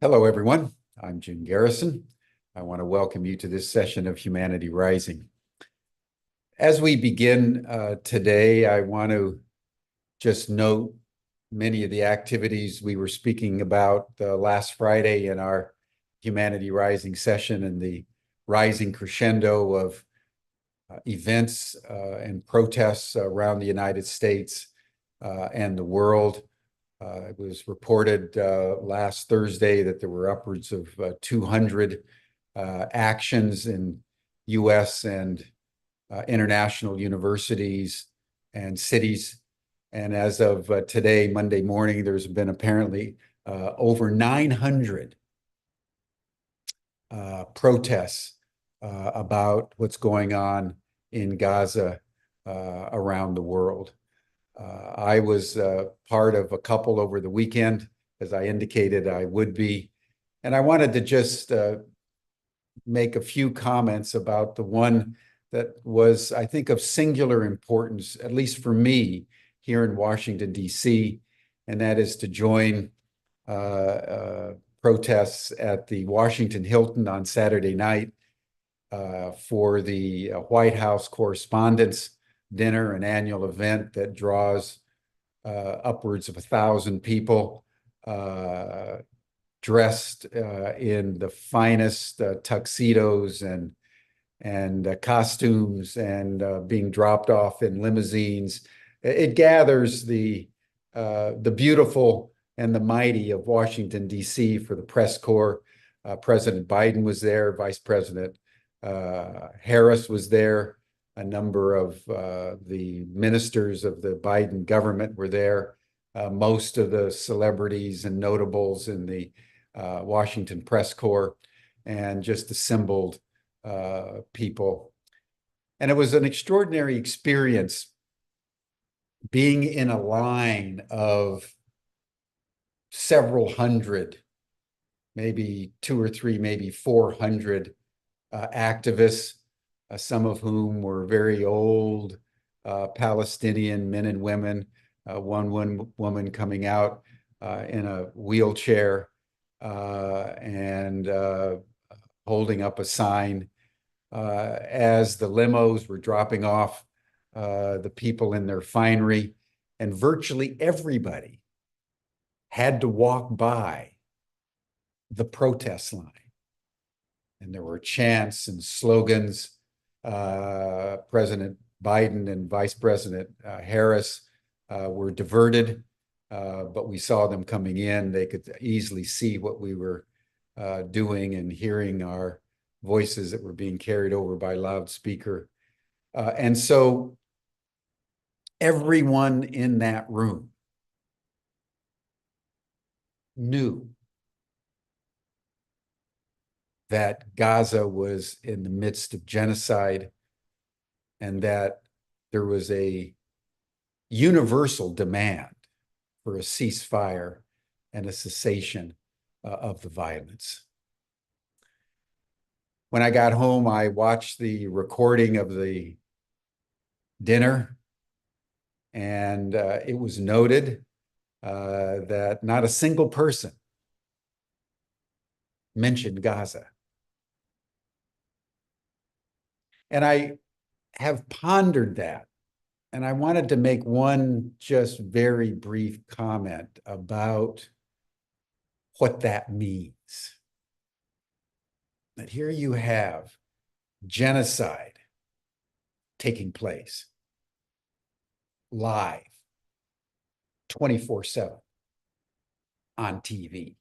Hello, everyone. I'm Jim Garrison. I want to welcome you to this session of Humanity Rising. As we begin today, I want to just note many of the activities we were speaking about last Friday in our Humanity Rising session and the rising crescendo of events and protests around the United States and the world. It was reported last Thursday that there were upwards of 200 actions in U.S. and international universities and cities. And as of today, Monday morning, there's been apparently over 900 protests about what's going on in Gaza around the world. I was part of a couple over the weekend, as I indicated I would be. And I wanted to just make a few comments about the one that was, I think, of singular importance, at least for me, here in Washington, D.C., and that is to join protests at the Washington Hilton on Saturday night for the White House Correspondents' Dinner, an annual event that draws upwards of 1,000 people dressed in the finest tuxedos and costumes and being dropped off in limousines. It gathers the beautiful and the mighty of Washington, D.C. for the press corps. President Biden was there, Vice President Harris was there. A number of the ministers of the Biden government were there. Most of the celebrities and notables in the Washington press corps, and just assembled people. And it was an extraordinary experience being in a line of several hundred, maybe 2 or 3, maybe 400 activists, some of whom were very old Palestinian men and women, one woman coming out in a wheelchair and holding up a sign as the limos were dropping off the people in their finery, and virtually everybody had to walk by the protest line. And there were chants and slogans. President Biden and Vice President Harris were diverted, but we saw them coming in. They could easily see what we were doing and hearing our voices that were being carried over by loudspeaker. And so everyone in that room knew that Gaza was in the midst of genocide and that there was a universal demand for a ceasefire and a cessation of the violence. When I got home, I watched the recording of the dinner, and it was noted that not a single person mentioned Gaza. And I have pondered that, and I wanted to make one just very brief comment about what that means. That here you have genocide taking place live, 24/7 on TV.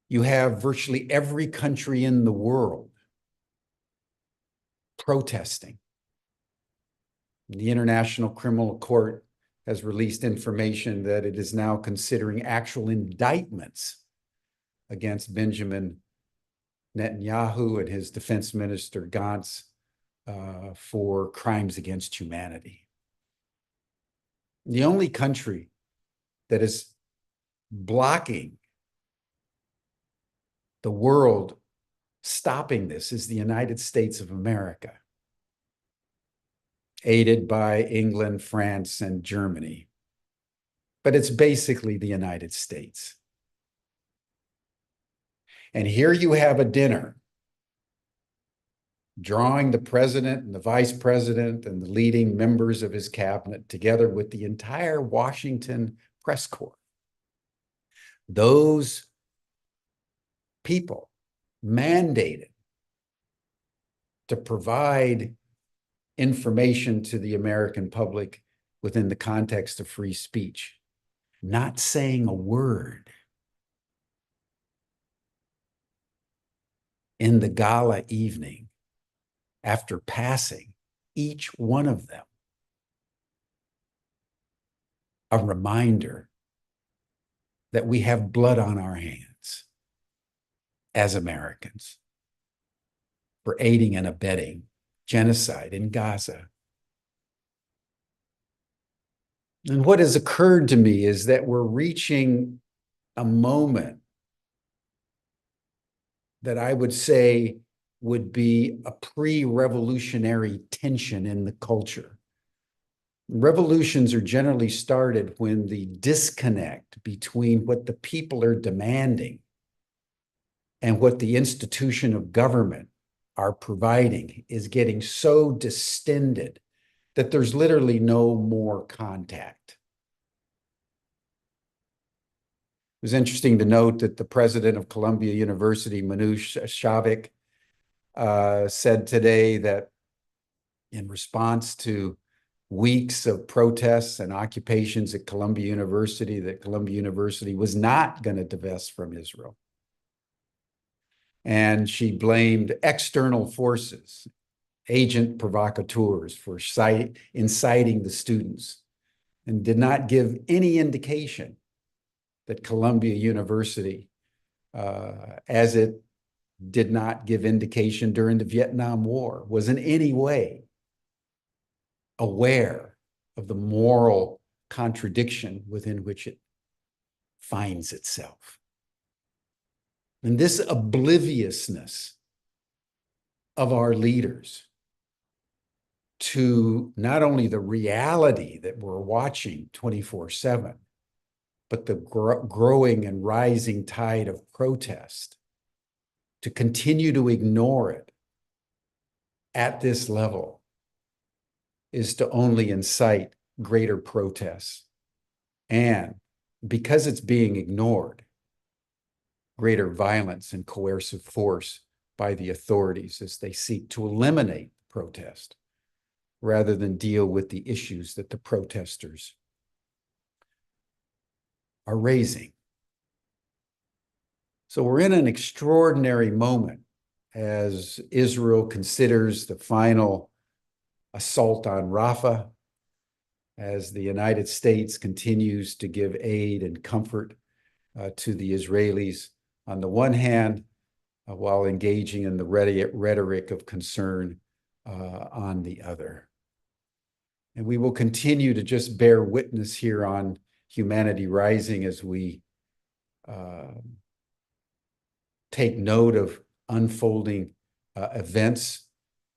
You have virtually every country in the world protesting. The International Criminal Court has released information that it is now considering actual indictments against Benjamin Netanyahu and his defense minister Gantz for crimes against humanity. The only country that is blocking the world stopping this is the United States of America, aided by England, France, and Germany. but it's basically the United States. And here you have a dinner drawing the president and the vice president and the leading members of his cabinet together with the entire Washington press corps. Those people mandated to provide information to the American public within the context of free speech, not saying a word. In the gala evening, after passing each one of them, a reminder that we have blood on our hands as Americans for aiding and abetting genocide in Gaza. And what has occurred to me is that we're reaching a moment that I would say would be a pre-revolutionary tension in the culture. Revolutions are generally started when the disconnect between what the people are demanding and what the institution of government are providing is getting so distended that there's literally no more contact. It was interesting to note that the president of Columbia University, Manoush Shavik, said today that in response to weeks of protests and occupations at Columbia University, that Columbia University was not going to divest from Israel. And she blamed external forces, agent provocateurs, for inciting the students, and did not give any indication that Columbia University, as it did not give indication during the Vietnam War, was in any way aware of the moral contradiction within which it finds itself. And this obliviousness of our leaders to not only the reality that we're watching 24/7, but the growing and rising tide of protest, to continue to ignore it at this level is to only incite greater protests. And because it's being ignored, greater violence and coercive force by the authorities as they seek to eliminate protest rather than deal with the issues that the protesters are raising. So we're in an extraordinary moment as Israel considers the final assault on Rafah, as the United States continues to give aid and comfort to the Israelis on the one hand, while engaging in the rhetoric of concern on the other. And we will continue to just bear witness here on Humanity Rising as we take note of unfolding events,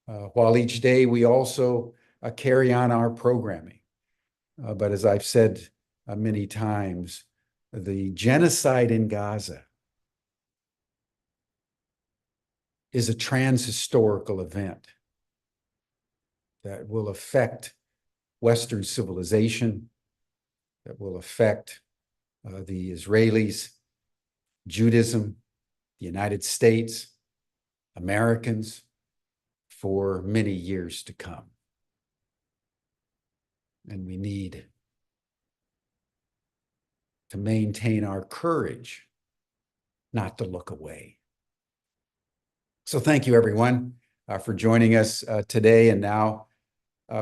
while each day we also carry on our programming. But as I've said many times, the genocide in Gaza is a transhistorical event that will affect Western civilization, that will affect the Israelis, Judaism, the United States, Americans, for many years to come. And we need to maintain our courage not to look away. So thank you, everyone, for joining us today. And now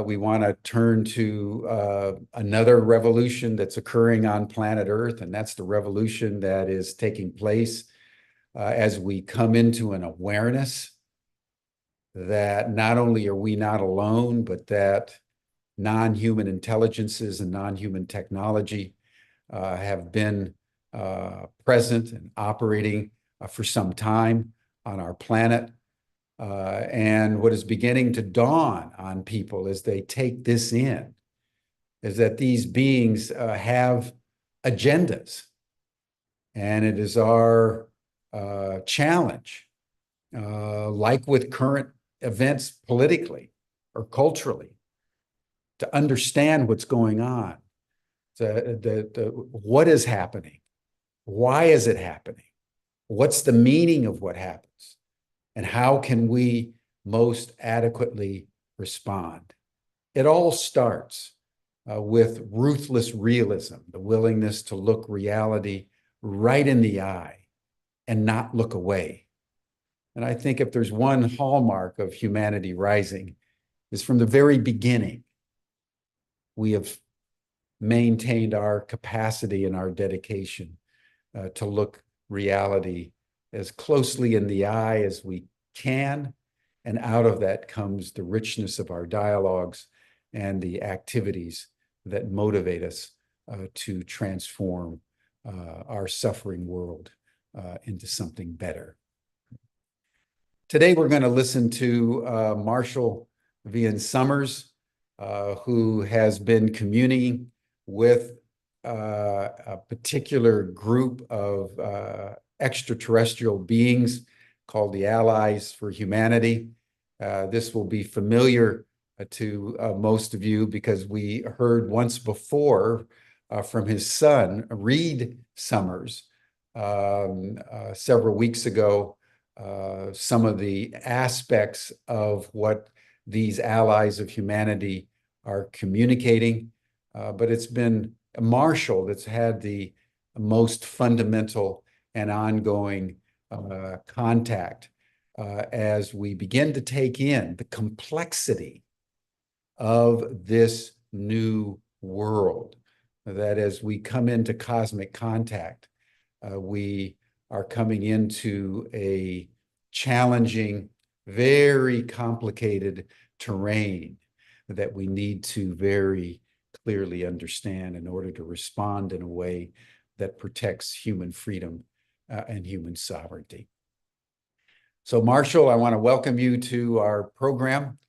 we want to turn to another revolution that's occurring on planet Earth, and that's the revolution that is taking place as we come into an awareness that not only are we not alone, but that non-human intelligences and non-human technology have been present and operating for some time on our planet. And what is beginning to dawn on people as they take this in is that these beings have agendas. And it is our challenge, like with current events politically or culturally, to understand what's going on, what is happening, why is it happening, what's the meaning of what happens, and how can we most adequately respond. It all starts with ruthless realism, the willingness to look reality right in the eye and not look away. And I think if there's one hallmark of Humanity Rising, is from the very beginning, we have maintained our capacity and our dedication to look reality as closely in the eye as we can. And out of that comes the richness of our dialogues and the activities that motivate us to transform our suffering world into something better. Today, we're going to listen to Marshall Vian Summers, who has been communing with a particular group of extraterrestrial beings called the Allies for Humanity. This will be familiar to most of you because we heard once before from his son, Reed Summers, several weeks ago, some of the aspects of what these Allies of Humanity are communicating. But it's been Marshall that's had the most fundamental and ongoing contact as we begin to take in the complexity of this new world. That as we come into cosmic contact, we are coming into a challenging, very complicated terrain that we need to very clearly understand in order to respond in a way that protects human freedom and human sovereignty. So Marshall, I want to welcome you to our program.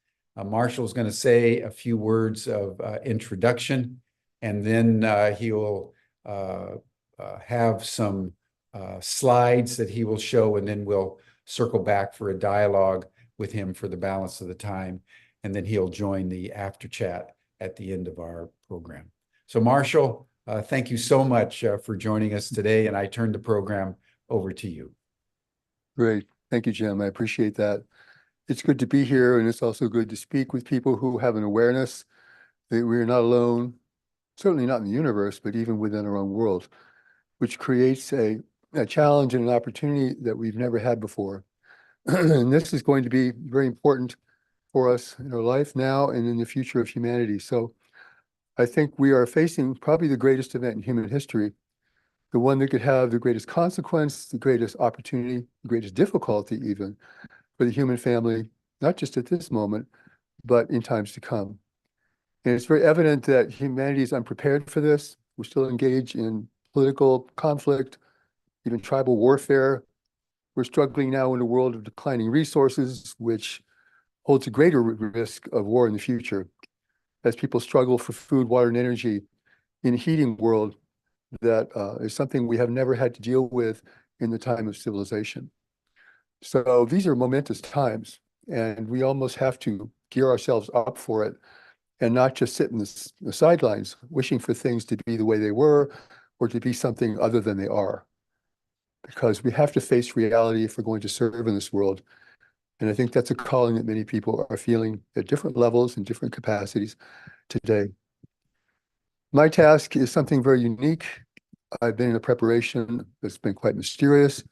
Marshall's going to say a few words of introduction, and then he will have some slides that he will show, and then we'll circle back for a dialogue with him for the balance of the time, and then he'll join the after chat at the end of our program. So Marshall, thank you so much for joining us today, and I turn the program over to you. Great. Thank you, Jim. I appreciate that. It's good to be here, and it's also good to speak with people who have an awareness that we're not alone, certainly not in the universe, but even within our own world, which creates a challenge and an opportunity that we've never had before. And this is going to be very important for us in our life now and in the future of humanity. So I think we are facing probably the greatest event in human history, the one that could have the greatest consequence, the greatest opportunity, the greatest difficulty even for the human family, not just at this moment, but in times to come. And it's very evident that humanity is unprepared for this. We're still engaged in political conflict, even tribal warfare. We're struggling now in a world of declining resources, which holds a greater risk of war in the future as people struggle for food, water, and energy in a heating world that is something we have never had to deal with in the time of civilization. So these are momentous times, and we almost have to gear ourselves up for it and not just sit in the sidelines wishing for things to be the way they were or to be something other than they are. Because we have to face reality if we're going to serve in this world. And I think that's a calling that many people are feeling at different levels and different capacities today. My task is something very unique. I've been in a preparation that's been quite mysterious,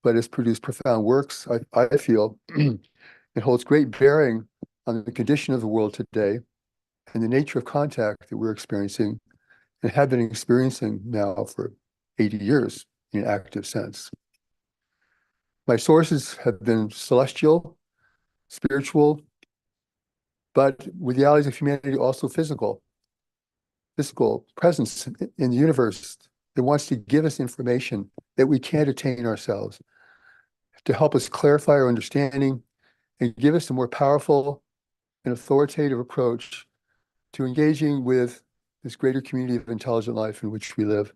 but has produced profound works. I feel it holds great bearing on the condition of the world today and the nature of contact that we're experiencing and have been experiencing now for 80 years in an active sense. My sources have been celestial, spiritual, but with the Allies of Humanity also physical presence in the universe that wants to give us information that we can't attain ourselves, to help us clarify our understanding and give us a more powerful and authoritative approach to engaging with this greater community of intelligent life in which we live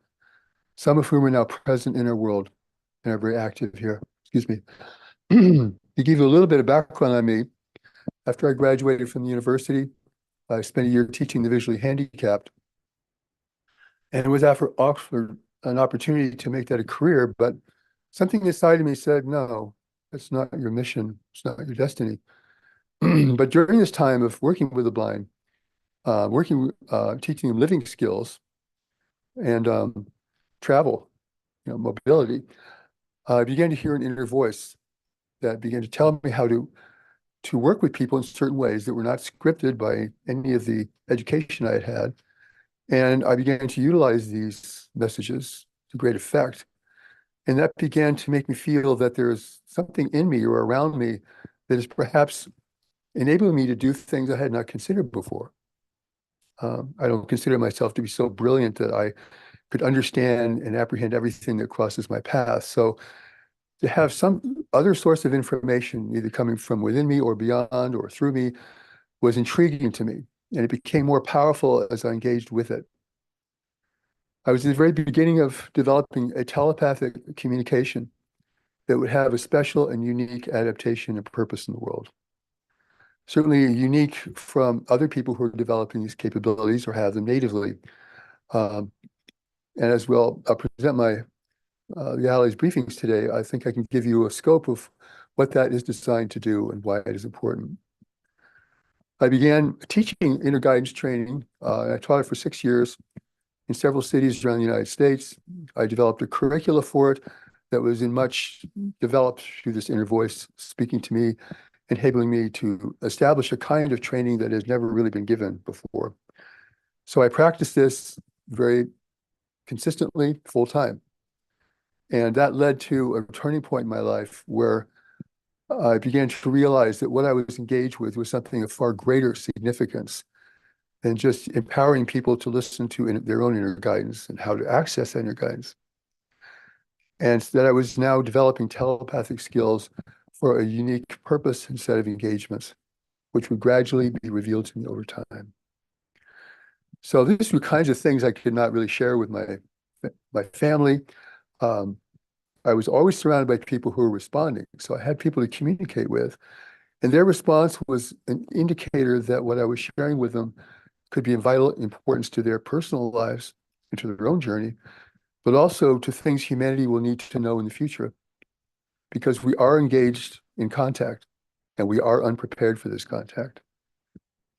some of whom are now present in our world and are very active here. Excuse me. To give you a little bit of background on me, after I graduated from the university, I spent a year teaching the visually handicapped, and was offered an opportunity to make that a career, but something inside of me said, no, that's not your mission, it's not your destiny. But during this time of working with the blind, teaching them living skills and travel, mobility, I began to hear an inner voice that began to tell me how to work with people in certain ways that were not scripted by any of the education I had had. And I began to utilize these messages to great effect. And that began to make me feel that there's something in me or around me that is perhaps enabling me to do things I had not considered before. I don't consider myself to be so brilliant that I could understand and apprehend everything that crosses my path. So to have some other source of information, either coming from within me or beyond or through me, was intriguing to me. And it became more powerful as I engaged with it. I was at the very beginning of developing a telepathic communication that would have a special and unique adaptation and purpose in the world. Certainly unique from other people who are developing these capabilities or have them natively. And as well, I'll present the Allies briefings today, I think I can give you a scope of what that is designed to do and why it is important. I began teaching inner guidance training. I taught it for 6 years in several cities around the United States. I developed a curricula for it that was in much developed through this inner voice speaking to me, enabling me to establish a kind of training that has never really been given before. So I practiced this very consistently, full time. And that led to a turning point in my life where I began to realize that what I was engaged with was something of far greater significance than just empowering people to listen to their own inner guidance and how to access that inner guidance. And that I was now developing telepathic skills for a unique purpose and set of engagements, which would gradually be revealed to me over time. So these were kinds of things I could not really share with my family. I was always surrounded by people who were responding. So I had people to communicate with. And their response was an indicator that what I was sharing with them could be of vital importance to their personal lives and to their own journey, but also to things humanity will need to know in the future. Because we are engaged in contact and we are unprepared for this contact.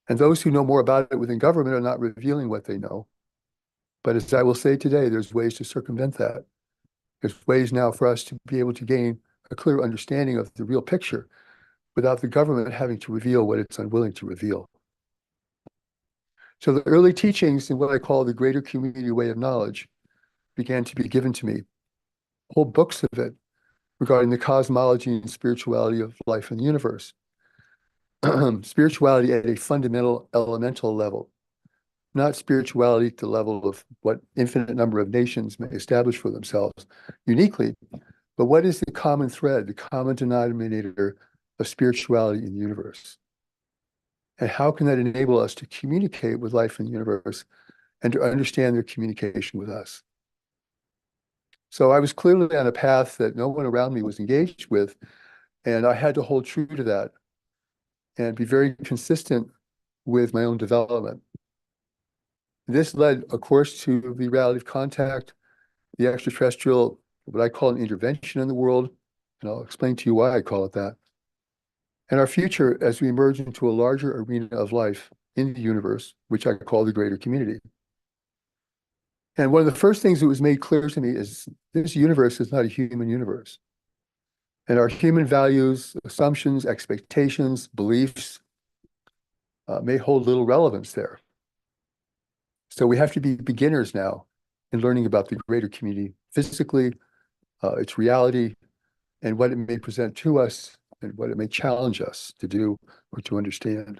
And those who know more about it within government are not revealing what they know. But as I will say today, there's ways to circumvent that. There's ways now for us to be able to gain a clear understanding of the real picture without the government having to reveal what it's unwilling to reveal. So the early teachings in what I call the greater community way of knowledge began to be given to me, whole books of it regarding the cosmology and spirituality of life in the universe. Spirituality at a fundamental elemental level, not spirituality at the level of what infinite number of nations may establish for themselves uniquely, but what is the common thread, the common denominator of spirituality in the universe? And how can that enable us to communicate with life in the universe and to understand their communication with us? So I was clearly on a path that no one around me was engaged with, and I had to hold true to that and be very consistent with my own development. This led, of course, to the reality of contact, the extraterrestrial, what I call an intervention in the world, and I'll explain to you why I call it that. And our future as we emerge into a larger arena of life in the universe, which I call the greater community. And one of the first things that was made clear to me is this universe is not a human universe. And our human values, assumptions, expectations, beliefs may hold little relevance there. So we have to be beginners now in learning about the greater community physically, its reality, and what it may present to us and what it may challenge us to do or to understand.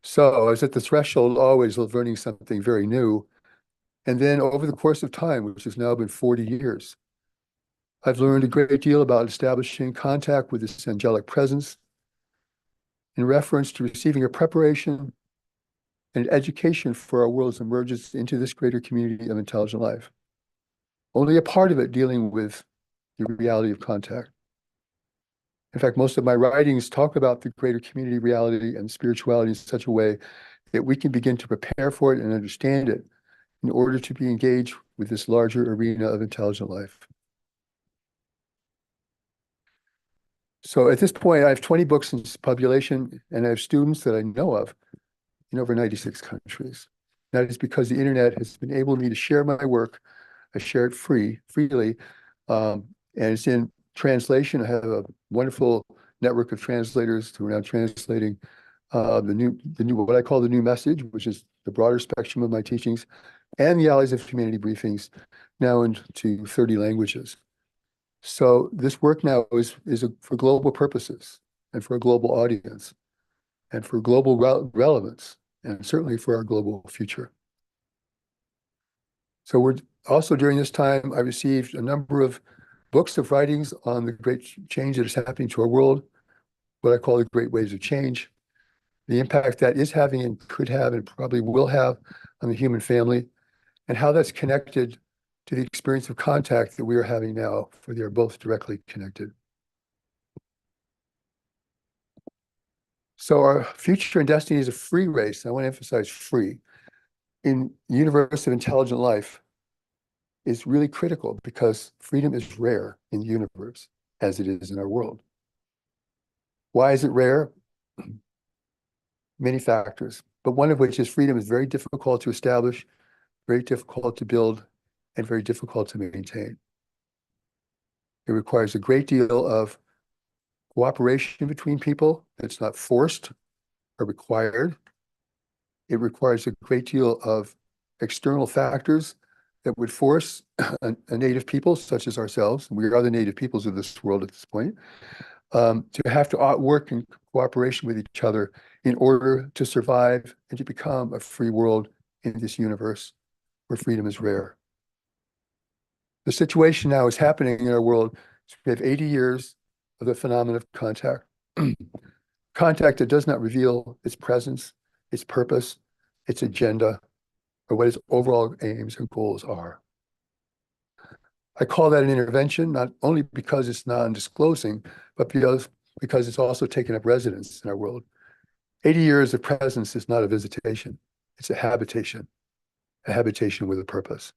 So I was at the threshold always of learning something very new. And then over the course of time, which has now been 40 years, I've learned a great deal about establishing contact with this angelic presence in reference to receiving a preparation and education for our world's emergence into this greater community of intelligent life. only a part of it dealing with the reality of contact. In fact, most of my writings talk about the greater community reality and spirituality in such a way that we can begin to prepare for it and understand it in order to be engaged with this larger arena of intelligent life. So at this point, I have 20 books in population, and I have students that I know of in over 96 countries. That is because the internet has been able me to share my work. I share it freely, and it's in translation. I have a wonderful network of translators who are now translating the new what I call the new message, which is the broader spectrum of my teachings, and the Allies of Humanity Briefings, now into 30 languages. So this work now is for global purposes and for a global audience and for global relevance and certainly for our global future. So we're also during this time, I received a number of books of writings on the great change that is happening to our world, what I call the great waves of change, the impact that is having and could have and probably will have on the human family, and how that's connected to the experience of contact that we are having now, for they are both directly connected. So our future and destiny is a free race. I want to emphasize free. In the universe of intelligent life is really critical because freedom is rare in the universe as it is in our world. Why is it rare? Many factors, but one of which is freedom is very difficult to establish, very difficult to build, and very difficult to maintain. It requires a great deal of cooperation between people that's not forced or required. It requires a great deal of external factors that would force a native people such as ourselves, we are the native peoples of this world at this point, to have to work in cooperation with each other in order to survive and to become a free world in this universe where freedom is rare. The situation now is happening in our world. We have 80 years of the phenomenon of contact. Contact that does not reveal its presence, its purpose, its agenda, or what its overall aims and goals are. I call that an intervention, not only because it's non-disclosing, but because it's also taken up residence in our world. 80 years of presence is not a visitation, it's a habitation with a purpose.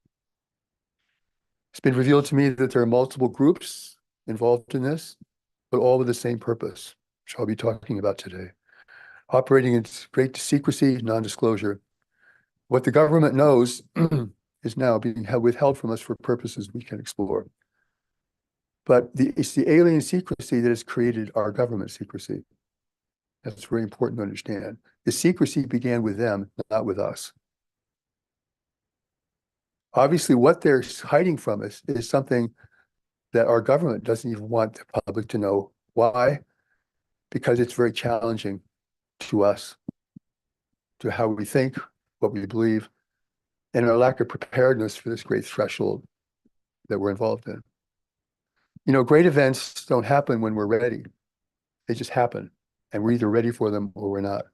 It's been revealed to me that there are multiple groups involved in this, but all with the same purpose, which I'll be talking about today. Operating in great secrecy, non-disclosure. What the government knows is now being withheld from us for purposes we can explore. But it's the alien secrecy that has created our government secrecy. That's very important to understand. The secrecy began with them, not with us. Obviously, what they're hiding from us is something that our government doesn't even want the public to know. Why? Because it's very challenging to us, to how we think, what we believe, and our lack of preparedness for this great threshold that we're involved in. You know, great events don't happen when we're ready. They just happen, and we're either ready for them or we're not.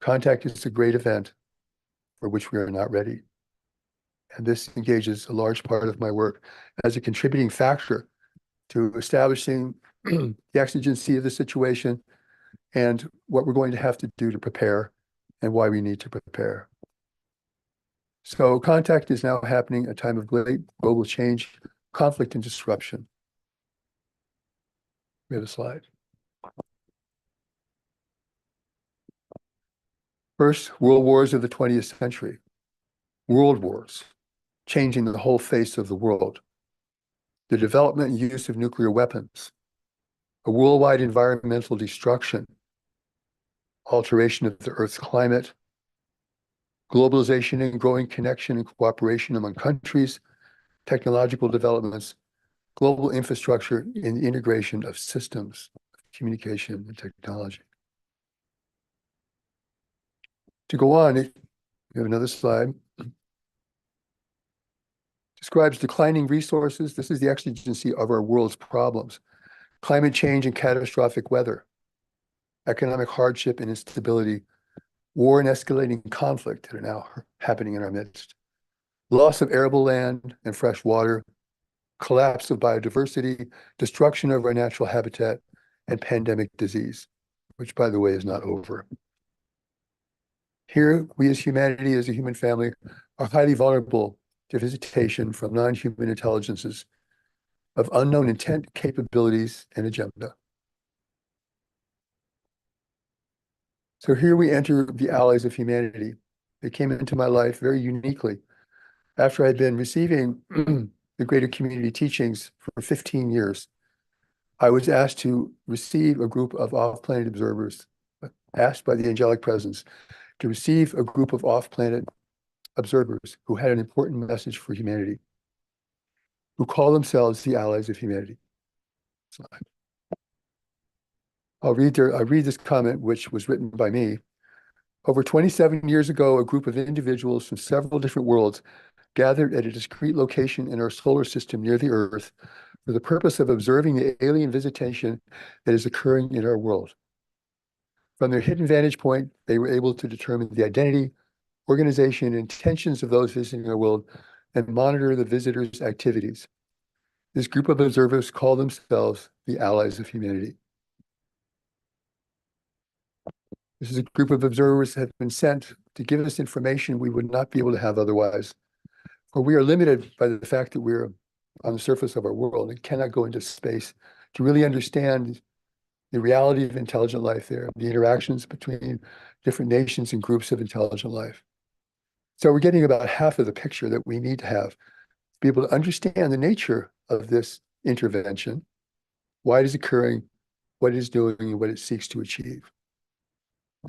Contact is a great event for which we are not ready. And this engages a large part of my work as a contributing factor to establishing the exigency of the situation and what we're going to have to do to prepare and why we need to prepare. So contact is now happening at a time of great global change, conflict, and disruption. We have a slide. First, world wars of the 20th century. World wars, changing the whole face of the world. The development and use of nuclear weapons. A worldwide environmental destruction. Alteration of the Earth's climate. Globalization and growing connection and cooperation among countries. Technological developments. Global infrastructure in the integration of systems of communication and technology. To go on, we have another slide. Describes declining resources. This is the exigency of our world's problems. Climate change and catastrophic weather. Economic hardship and instability. War and escalating conflict that are now happening in our midst. loss of arable land and fresh water, collapse of biodiversity, destruction of our natural habitat, and pandemic disease, which, by the way, is not over. Here, we as humanity, as a human family, are highly vulnerable to visitation from non-human intelligences of unknown intent, capabilities, and agenda. So here we enter the Allies of Humanity. They came into my life very uniquely after I'd been receiving the greater community teachings for 15 years. I was asked to receive a group of off-planet observers, asked by the angelic presence to receive a group of off-planet observers who had an important message for humanity, who call themselves the Allies of Humanity. Slide. I'll read this comment, which was written by me. Over 27 years ago, a group of individuals from several different worlds gathered at a discrete location in our solar system near the Earth for the purpose of observing the alien visitation that is occurring in our world. From their hidden vantage point, they were able to determine the identity, organization, and intentions of those visiting our world and monitor the visitors' activities. This group of observers call themselves the Allies of Humanity. This is a group of observers that have been sent to give us information we would not be able to have otherwise. For we are limited by the fact that we're on the surface of our world and cannot go into space to really understand the reality of intelligent life there, the interactions between different nations and groups of intelligent life. So we're getting about half of the picture that we need to have to be able to understand the nature of this intervention, why it is occurring, what it is doing, and what it seeks to achieve.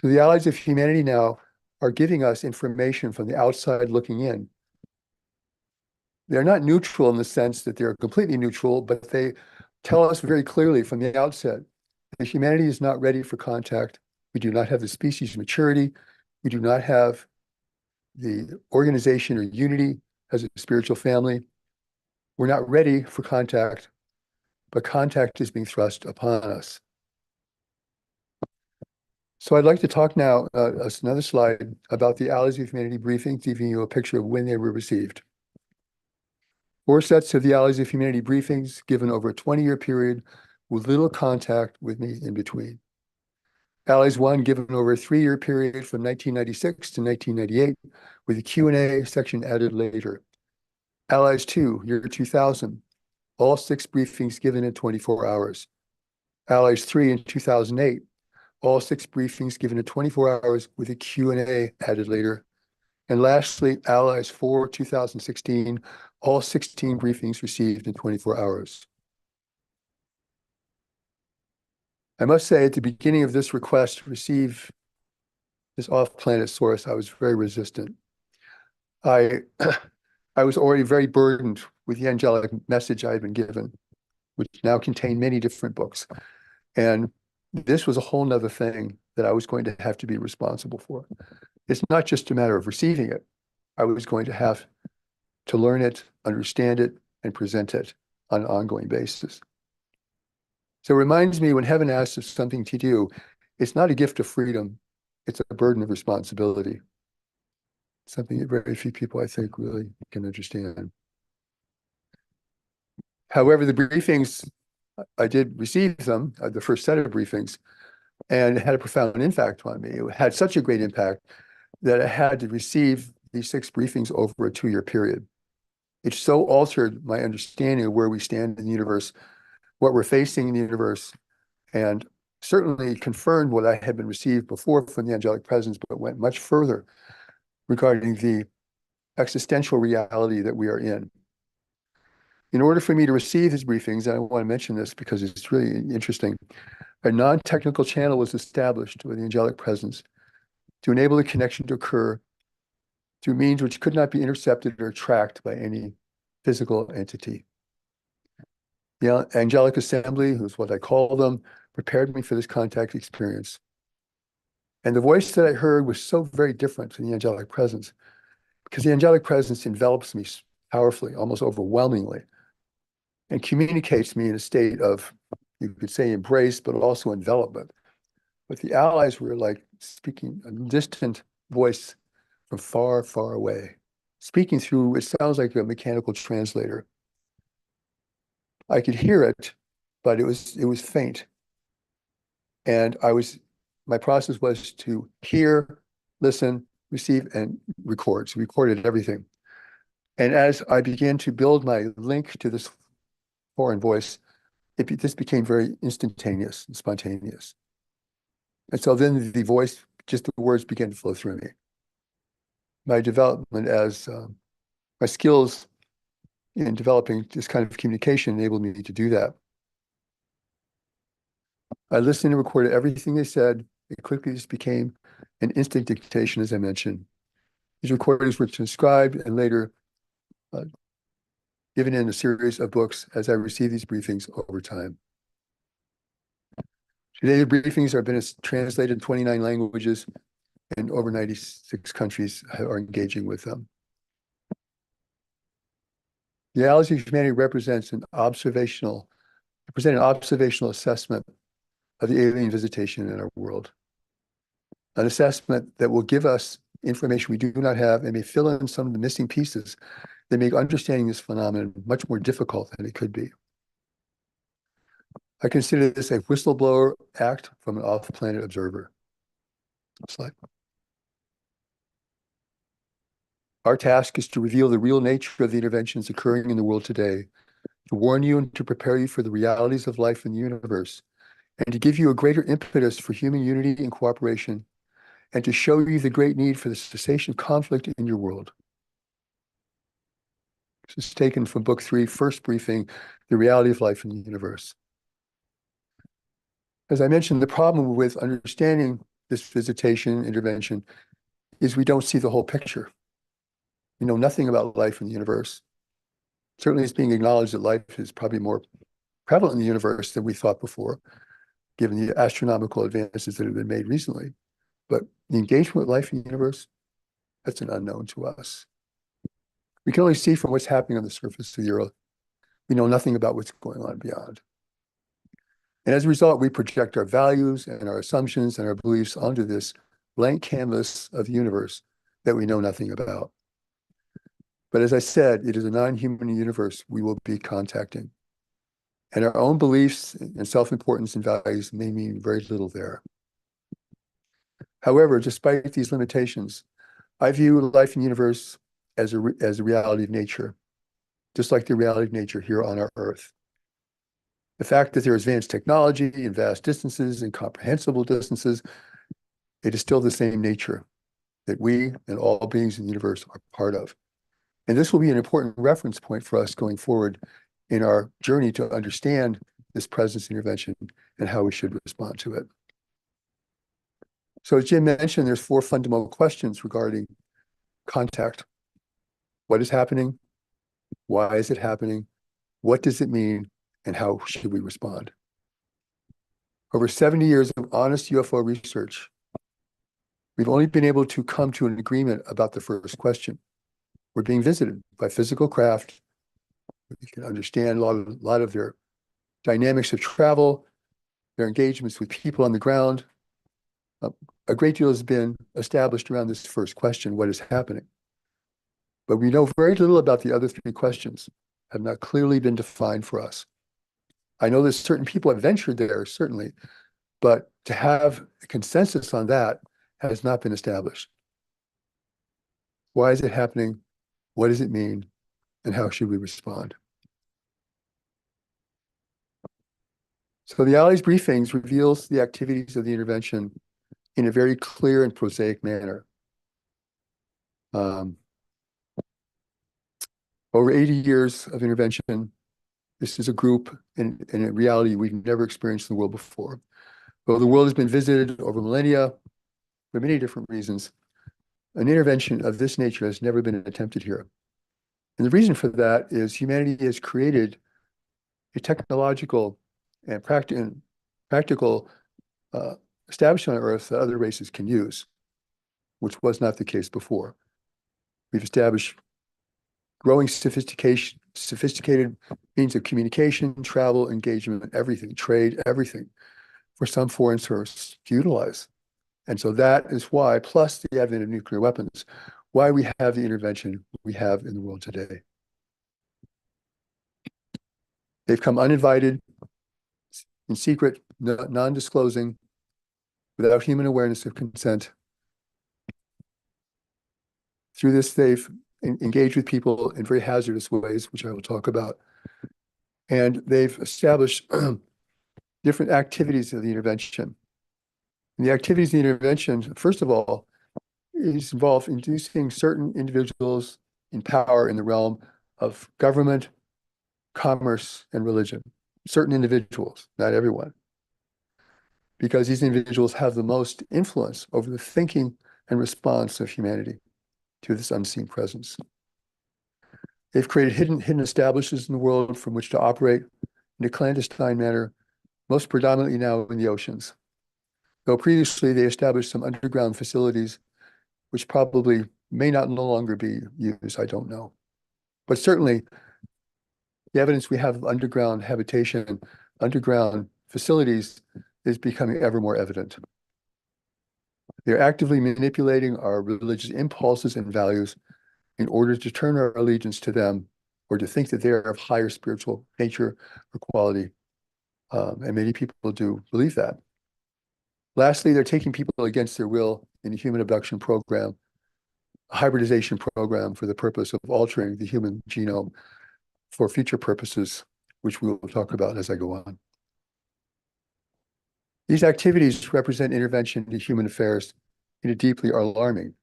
So the Allies of Humanity now are giving us information from the outside looking in. They're not neutral in the sense that they're completely neutral, but they tell us very clearly from the outset that humanity is not ready for contact. We do not have the species maturity. We do not have the organization or unity as a spiritual family. We're not ready for contact, but contact is being thrust upon us. So I'd like to talk now, another slide, about the Allies of Humanity Briefings, giving you a picture of when they were received. 4 sets of the Allies of Humanity Briefings given over a 20-year period with little contact with me in between. Allies 1 given over a 3-year period from 1996 to 1998 with a Q&A section added later. Allies 2, year 2000, all 6 briefings given in 24 hours. Allies 3 in 2008, all 6 briefings given in 24 hours with a Q&A added later. And lastly, Allies 4, 2016, all 16 briefings received in 24 hours. I must say at the beginning of this request to receive this off-planet source, I was very resistant. I was already very burdened with the angelic message I had been given, which now contained many different books. And this was a whole nother thing that I was going to have to be responsible for. It's not just a matter of receiving it. I was going to have to learn it, understand it, and present it on an ongoing basis. So it reminds me when heaven asks us something to do, it's not a gift of freedom, it's a burden of responsibility. Something that very few people, I think, really can understand. However, the briefings, I did receive them, the first set of briefings, and it had a profound impact on me. It had such a great impact that I had to receive these 6 briefings over a 2-year period. It so altered my understanding of where we stand in the universe, what we're facing in the universe, and certainly confirmed what I had been received before from the angelic presence, but went much further regarding the existential reality that we are in. In order for me to receive these briefings, and I want to mention this because it's really interesting, a non-technical channel was established with the angelic presence to enable the connection to occur through means which could not be intercepted or tracked by any physical entity. The angelic assembly, who's what I call them, prepared me for this contact experience. And the voice that I heard was so very different from the angelic presence, because the angelic presence envelops me powerfully, almost overwhelmingly, and communicates me in a state of, you could say, embrace, but also envelopment. But the allies were like speaking a distant voice from far, far away. speaking through, it sounds like a mechanical translator. I could hear it, but it was faint. And my process was to hear, listen, receive, and record. So recorded everything. And as I began to build my link to this foreign voice, this became very instantaneous and spontaneous. And so then the voice, just the words began to flow through me. My development as my skills in developing this kind of communication enabled me to do that. I listened and recorded everything they said. It quickly just became an instant dictation, as I mentioned. These recordings were transcribed and later given in a series of books as I received these briefings over time. Today, the briefings have been translated in 29 languages, and over 96 countries are engaging with them. The Allies of Humanity present an observational assessment of the alien visitation in our world. An assessment that will give us information we do not have and may fill in some of the missing pieces that make understanding this phenomenon much more difficult than it could be. I consider this a whistleblower act from an off-planet observer. Slide. Our task is to reveal the real nature of the interventions occurring in the world today, to warn you and to prepare you for the realities of life in the universe, and to give you a greater impetus for human unity and cooperation, and to show you the great need for the cessation of conflict in your world. This is taken from Book 3, First Briefing, The Reality of Life in the Universe. As I mentioned, the problem with understanding this visitation intervention is we don't see the whole picture. We know nothing about life in the universe. Certainly it's being acknowledged that life is probably more prevalent in the universe than we thought before, given the astronomical advances that have been made recently. But the engagement with life in the universe, that's an unknown to us. We can only see from what's happening on the surface of the Earth. We know nothing about what's going on beyond. And as a result, we project our values and our assumptions and our beliefs onto this blank canvas of the universe that we know nothing about. But as I said, it is a non-human universe we will be contacting. And our own beliefs and self-importance and values may mean very little there. However, despite these limitations, I view life in the universe as a reality of nature, just like the reality of nature here on our Earth. The fact that there is advanced technology in vast distances, incomprehensible distances, it is still the same nature that we and all beings in the universe are part of. And this will be an important reference point for us going forward in our journey to understand this presence intervention and how we should respond to it. So as Jim mentioned, there's 4 fundamental questions regarding contact. What is happening? Why is it happening? What does it mean? And how should we respond? Over 70 years of honest UFO research, we've only been able to come to an agreement about the first question. We're being visited by physical craft. We can understand a lot of their dynamics of travel, their engagements with people on the ground. A great deal has been established around this first question, what is happening? But we know very little about the other 3 questions, have not clearly been defined for us. I know that certain people have ventured there, certainly, but to have a consensus on that has not been established. Why is it happening? What does it mean? And how should we respond? So the Allies briefings reveals the activities of the intervention in a very clear and prosaic manner. Over 80 years of intervention, this is a group and a reality we've never experienced in the world before. Though the world has been visited over millennia for many different reasons, an intervention of this nature has never been attempted here. And the reason for that is humanity has created a technological and practical establishment on Earth that other races can use, which was not the case before. We've established growing sophisticated means of communication, travel, engagement, everything, trade, everything, for some foreign source to utilize. And so that is why, plus the advent of nuclear weapons, why we have the intervention we have in the world today. They've come uninvited, in secret, non-disclosing, without human awareness of consent. Through this, they've engaged with people in very hazardous ways, which I will talk about. And they've established different activities of the intervention. And the activities of the intervention, first of all, is involved in inducing certain individuals in power in the realm of government, commerce, and religion. Certain individuals, not everyone. Because these individuals have the most influence over the thinking and response of humanity to this unseen presence. They've created hidden establishments in the world from which to operate in a clandestine manner, most predominantly now in the oceans. Though previously they established some underground facilities, which probably may not no longer be used, I don't know. But certainly, the evidence we have of underground habitation, underground facilities is becoming ever more evident. They're actively manipulating our religious impulses and values in order to turn our allegiance to them or to think that they're of higher spiritual nature or quality. And many people do believe that. Lastly, they're taking people against their will in a human abduction program, a hybridization program for the purpose of altering the human genome for future purposes, which we will talk about as I go on. These activities represent intervention into human affairs in a deeply alarming,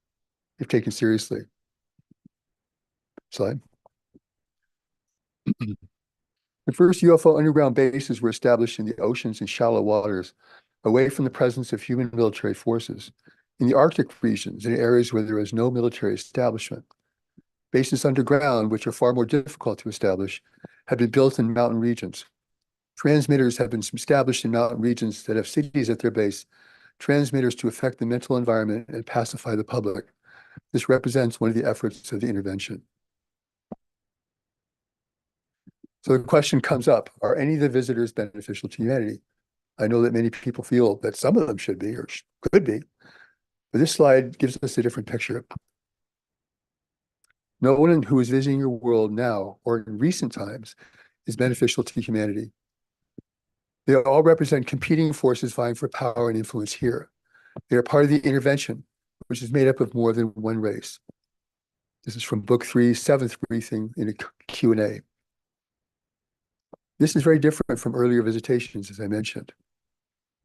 if taken seriously. Slide. The first UFO underground bases were established in the oceans and shallow waters, away from the presence of human military forces, in the Arctic regions, in areas where there was no military establishment. Bases underground, which are far more difficult to establish, have been built in mountain regions. Transmitters have been established in mountain regions that have cities at their base, transmitters to affect the mental environment and pacify the public. This represents one of the efforts of the intervention. So the question comes up, are any of the visitors beneficial to humanity? I know that many people feel that some of them should be or could be, but this slide gives us a different picture. No one who is visiting your world now or in recent times is beneficial to humanity. They all represent competing forces vying for power and influence here. They are part of the intervention, which is made up of more than one race. This is from Book 3, 7th briefing in a Q&A. This is very different from earlier visitations, as I mentioned.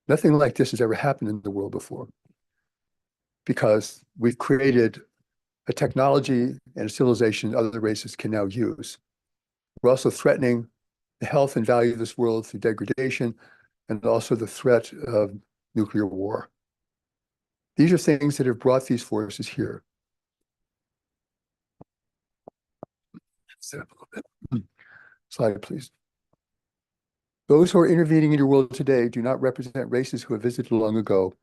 Nothing like this has ever happened in the world before, because we've created a technology and a civilization other races can now use. We're also threatening the health and value of this world through degradation and also the threat of nuclear war. These are things that have brought these forces here. Set up a little bit. Slide, please. Those who are intervening in your world today do not represent races who have visited long ago,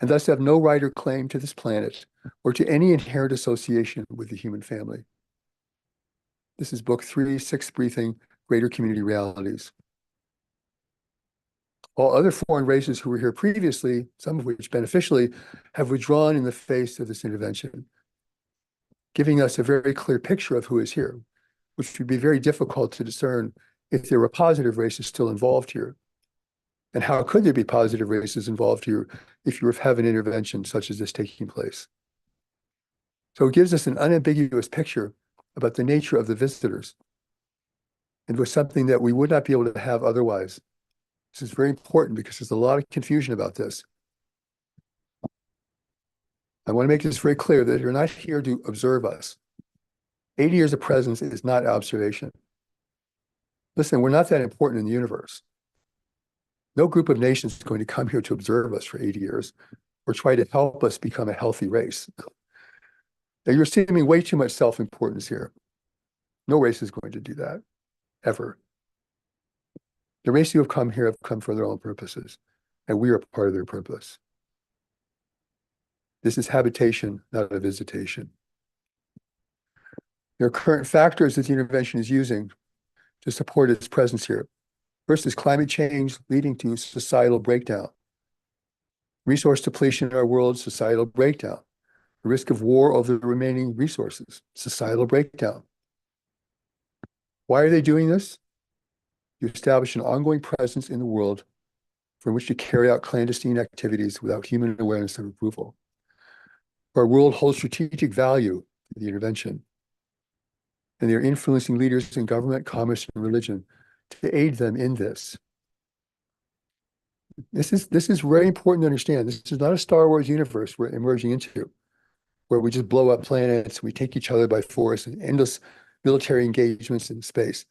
and thus have no right or claim to this planet or to any inherent association with the human family. This is Book 3, 6th briefing, Greater Community Realities. All other foreign races who were here previously, some of which beneficially, have withdrawn in the face of this intervention, giving us a very clear picture of who is here, which would be very difficult to discern if there were positive races still involved here. And how could there be positive races involved here if you were having an intervention such as this taking place? So it gives us an unambiguous picture about the nature of the visitors. It was something that we would not be able to have otherwise. This is very important because there's a lot of confusion about this. I want to make this very clear that you're not here to observe us. 80 years of presence is not observation. Listen, we're not that important in the universe. No group of nations is going to come here to observe us for 80 years or try to help us become a healthy race. Now, you're assuming way too much self-importance here. No race is going to do that, ever. The race who have come here have come for their own purposes, and we are part of their purpose. This is habitation, not a visitation. There are current factors that the intervention is using to support its presence here. First is climate change leading to societal breakdown. Resource depletion in our world, societal breakdown. the risk of war over the remaining resources, societal breakdown. Why are they doing this? To establish an ongoing presence in the world from which to carry out clandestine activities without human awareness and approval. Our world holds strategic value for the intervention, and they're influencing leaders in government, commerce, and religion to aid them in this. This is very important to understand. This is not a Star Wars universe we're emerging into, where we just blow up planets, we take each other by force, and endless military engagements in space.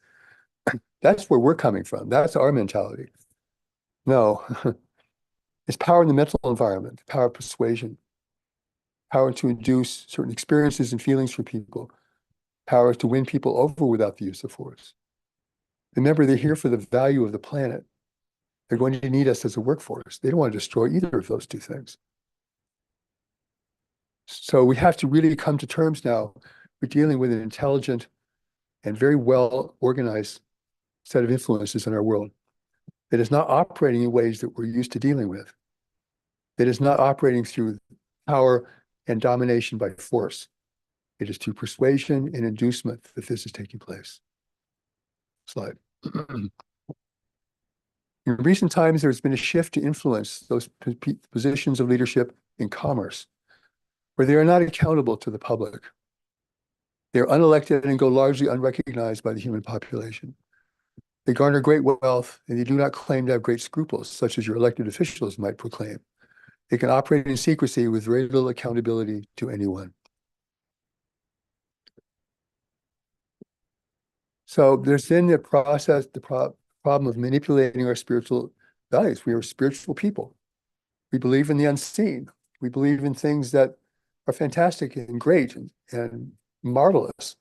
That's where we're coming from. That's our mentality. No, it's power in the mental environment, power of persuasion, power to induce certain experiences and feelings for people, power to win people over without the use of force. Remember, they're here for the value of the planet. They're going to need us as a workforce. They don't want to destroy either of those two things. So we have to really come to terms now with dealing with an intelligent and very well organized set of influences in our world that is not operating in ways that we're used to dealing with, that is not operating through power and domination by force. It is through persuasion and inducement that this is taking place. Slide. In recent times, there's been a shift to influence those positions of leadership in commerce, where they are not accountable to the public. They are unelected and go largely unrecognized by the human population. They garner great wealth, and they do not claim to have great scruples, such as your elected officials might proclaim. They can operate in secrecy with very little accountability to anyone. So there's then the problem of manipulating our spiritual values. We are spiritual people. We believe in the unseen. We believe in things that are fantastic and great and marvelous.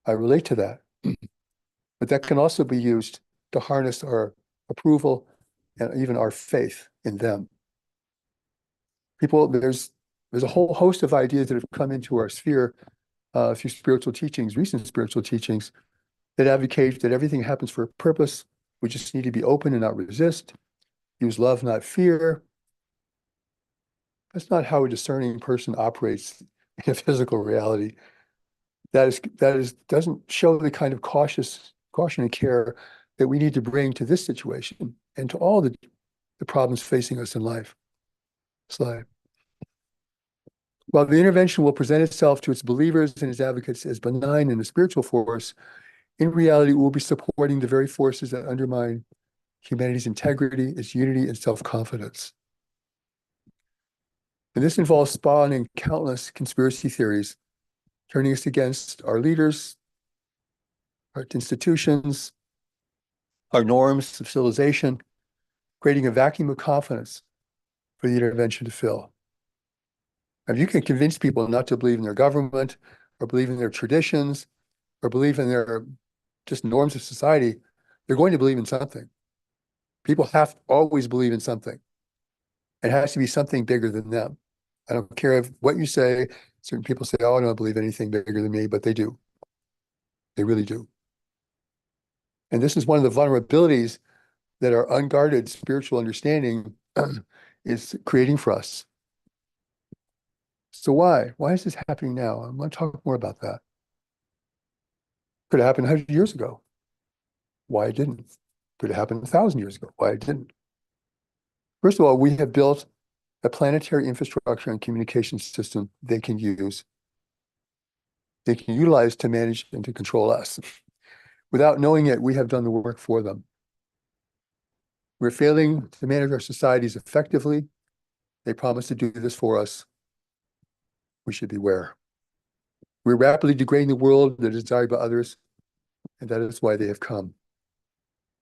I relate to that. But that can also be used to harness our approval and even our faith in them. There's a whole host of ideas that have come into our sphere through spiritual teachings, recent spiritual teachings, that advocate that everything happens for a purpose. We just need to be open and not resist. Use love, not fear. That's not how a discerning person operates in a physical reality. Doesn't show the kind of caution and care that we need to bring to this situation and to all the problems facing us in life. Slide. While the intervention will present itself to its believers and its advocates as benign and a spiritual force, in reality, it will be supporting the very forces that undermine humanity's integrity, its unity, and self-confidence. And this involves spawning countless conspiracy theories, turning us against our leaders, our institutions, our norms of civilization, creating a vacuum of confidence for the intervention to fill. If you can convince people not to believe in their government, or believe in their traditions, or believe in their just norms of society, they're going to believe in something. People have to always believe in something. It has to be something bigger than them. I don't care what you say. Certain people say, oh, I don't believe anything bigger than me, but they do. They really do. And this is one of the vulnerabilities that our unguarded spiritual understanding is creating for us. So why? Why is this happening now? I'm going to talk more about that. Could have happened 100 years ago. Why it didn't? Could have happened 1,000 years ago. Why it didn't? First of all, we have built a planetary infrastructure and communication system they can use. They can utilize to manage and to control us. Without knowing it, we have done the work for them. We're failing to manage our societies effectively. They promise to do this for us. We should beware. We're rapidly degrading the world that is desired by others, and that is why they have come.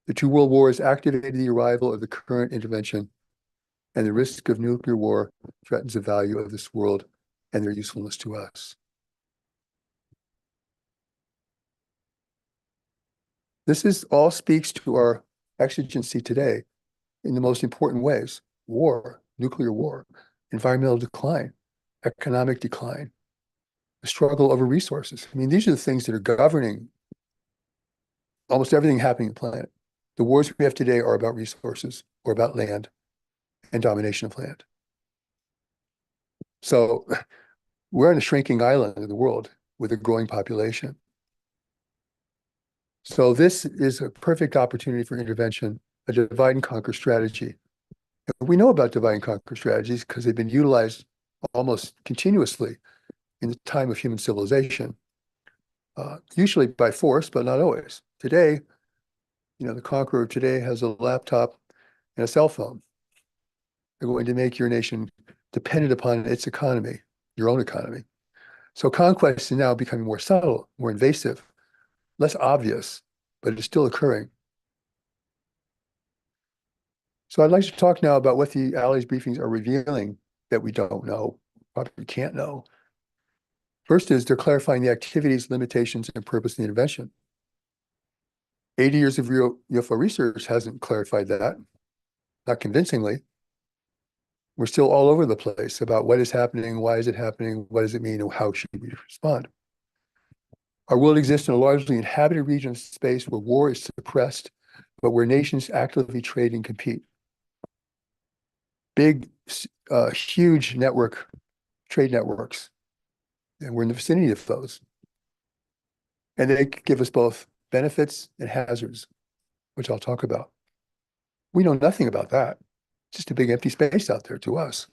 The two world wars activated the arrival of the current intervention, and the risk of nuclear war threatens the value of this world and their usefulness to us. This all speaks to our exigency today in the most important ways: war, nuclear war, environmental decline, economic decline, the struggle over resources. I mean, these are the things that are governing almost everything happening on the planet. The wars we have today are about resources or about land and domination of land. So we're on a shrinking island in the world with a growing population. So this is a perfect opportunity for intervention, a divide and conquer strategy. And we know about divide and conquer strategies because they've been utilized almost continuously in the time of human civilization, usually by force, but not always. Today, the conqueror today has a laptop and a cell phone. They're going to make your nation dependent upon its economy, your own economy. So conquest is now becoming more subtle, more invasive, less obvious, but it's still occurring. So I'd like to talk now about what the Allies briefings are revealing that we don't know, probably can't know. First is they're clarifying the activities, limitations, and purpose of the intervention. 80 years of UFO research hasn't clarified that, not convincingly. We're still all over the place about what is happening, why is it happening, what does it mean, and how should we respond. Our world exists in a largely inhabited region of space where war is suppressed, but where nations actively trade and compete. Big, huge trade networks, and we're in the vicinity of those. And they give us both benefits and hazards, which I'll talk about. We know nothing about that. It's just a big empty space out there to us.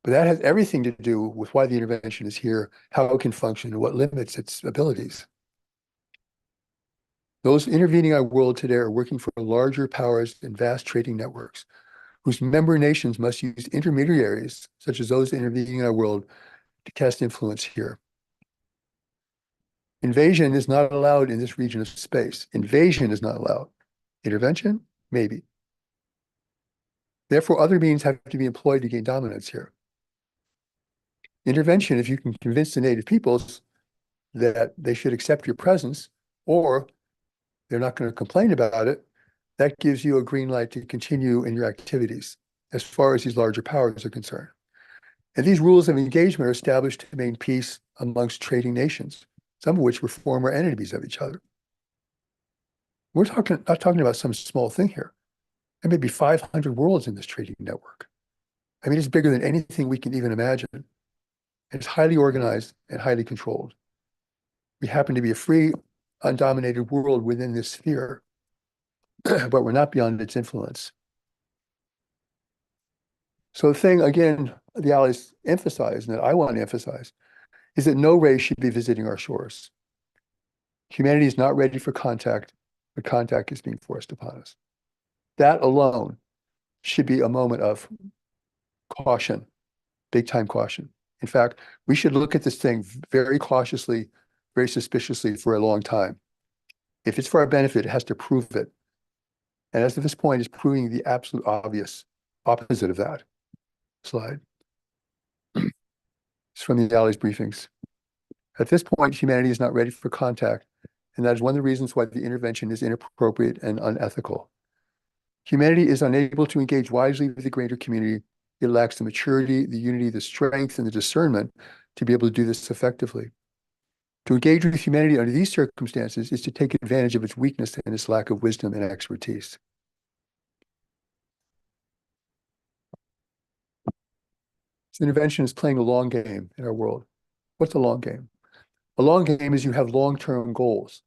But that has everything to do with why the intervention is here, how it can function, and what limits its abilities. Those intervening in our world today are working for larger powers and vast trading networks, whose member nations must use intermediaries, such as those intervening in our world, to cast influence here. Invasion is not allowed in this region of space. Invasion is not allowed. Intervention? Maybe. Therefore, other means have to be employed to gain dominance here. Intervention, if you can convince the native peoples that they should accept your presence, or they're not going to complain about it, that gives you a green light to continue in your activities as far as these larger powers are concerned. And these rules of engagement are established to maintain peace amongst trading nations, some of which were former enemies of each other. We're not talking about some small thing here. There may be 500 worlds in this trading network. I mean, it's bigger than anything we can even imagine. It's highly organized and highly controlled. We happen to be a free, undominated world within this sphere, but we're not beyond its influence. So the thing, again, the Allies emphasize, and that I want to emphasize, is that no race should be visiting our shores. Humanity is not ready for contact, but contact is being forced upon us. That alone should be a moment of caution, big time caution. In fact, we should look at this thing very cautiously, very suspiciously for a long time. If it's for our benefit, it has to prove it. And as of this point, it's proving the absolute obvious opposite of that. Slide. It's from the Allies briefings. At this point, humanity is not ready for contact, and that is one of the reasons why the intervention is inappropriate and unethical. Humanity is unable to engage wisely with the greater community. It lacks the maturity, the unity, the strength, and the discernment to be able to do this effectively. To engage with humanity under these circumstances is to take advantage of its weakness and its lack of wisdom and expertise. This intervention is playing a long game in our world. What's a long game? A long game is you have long-term goals,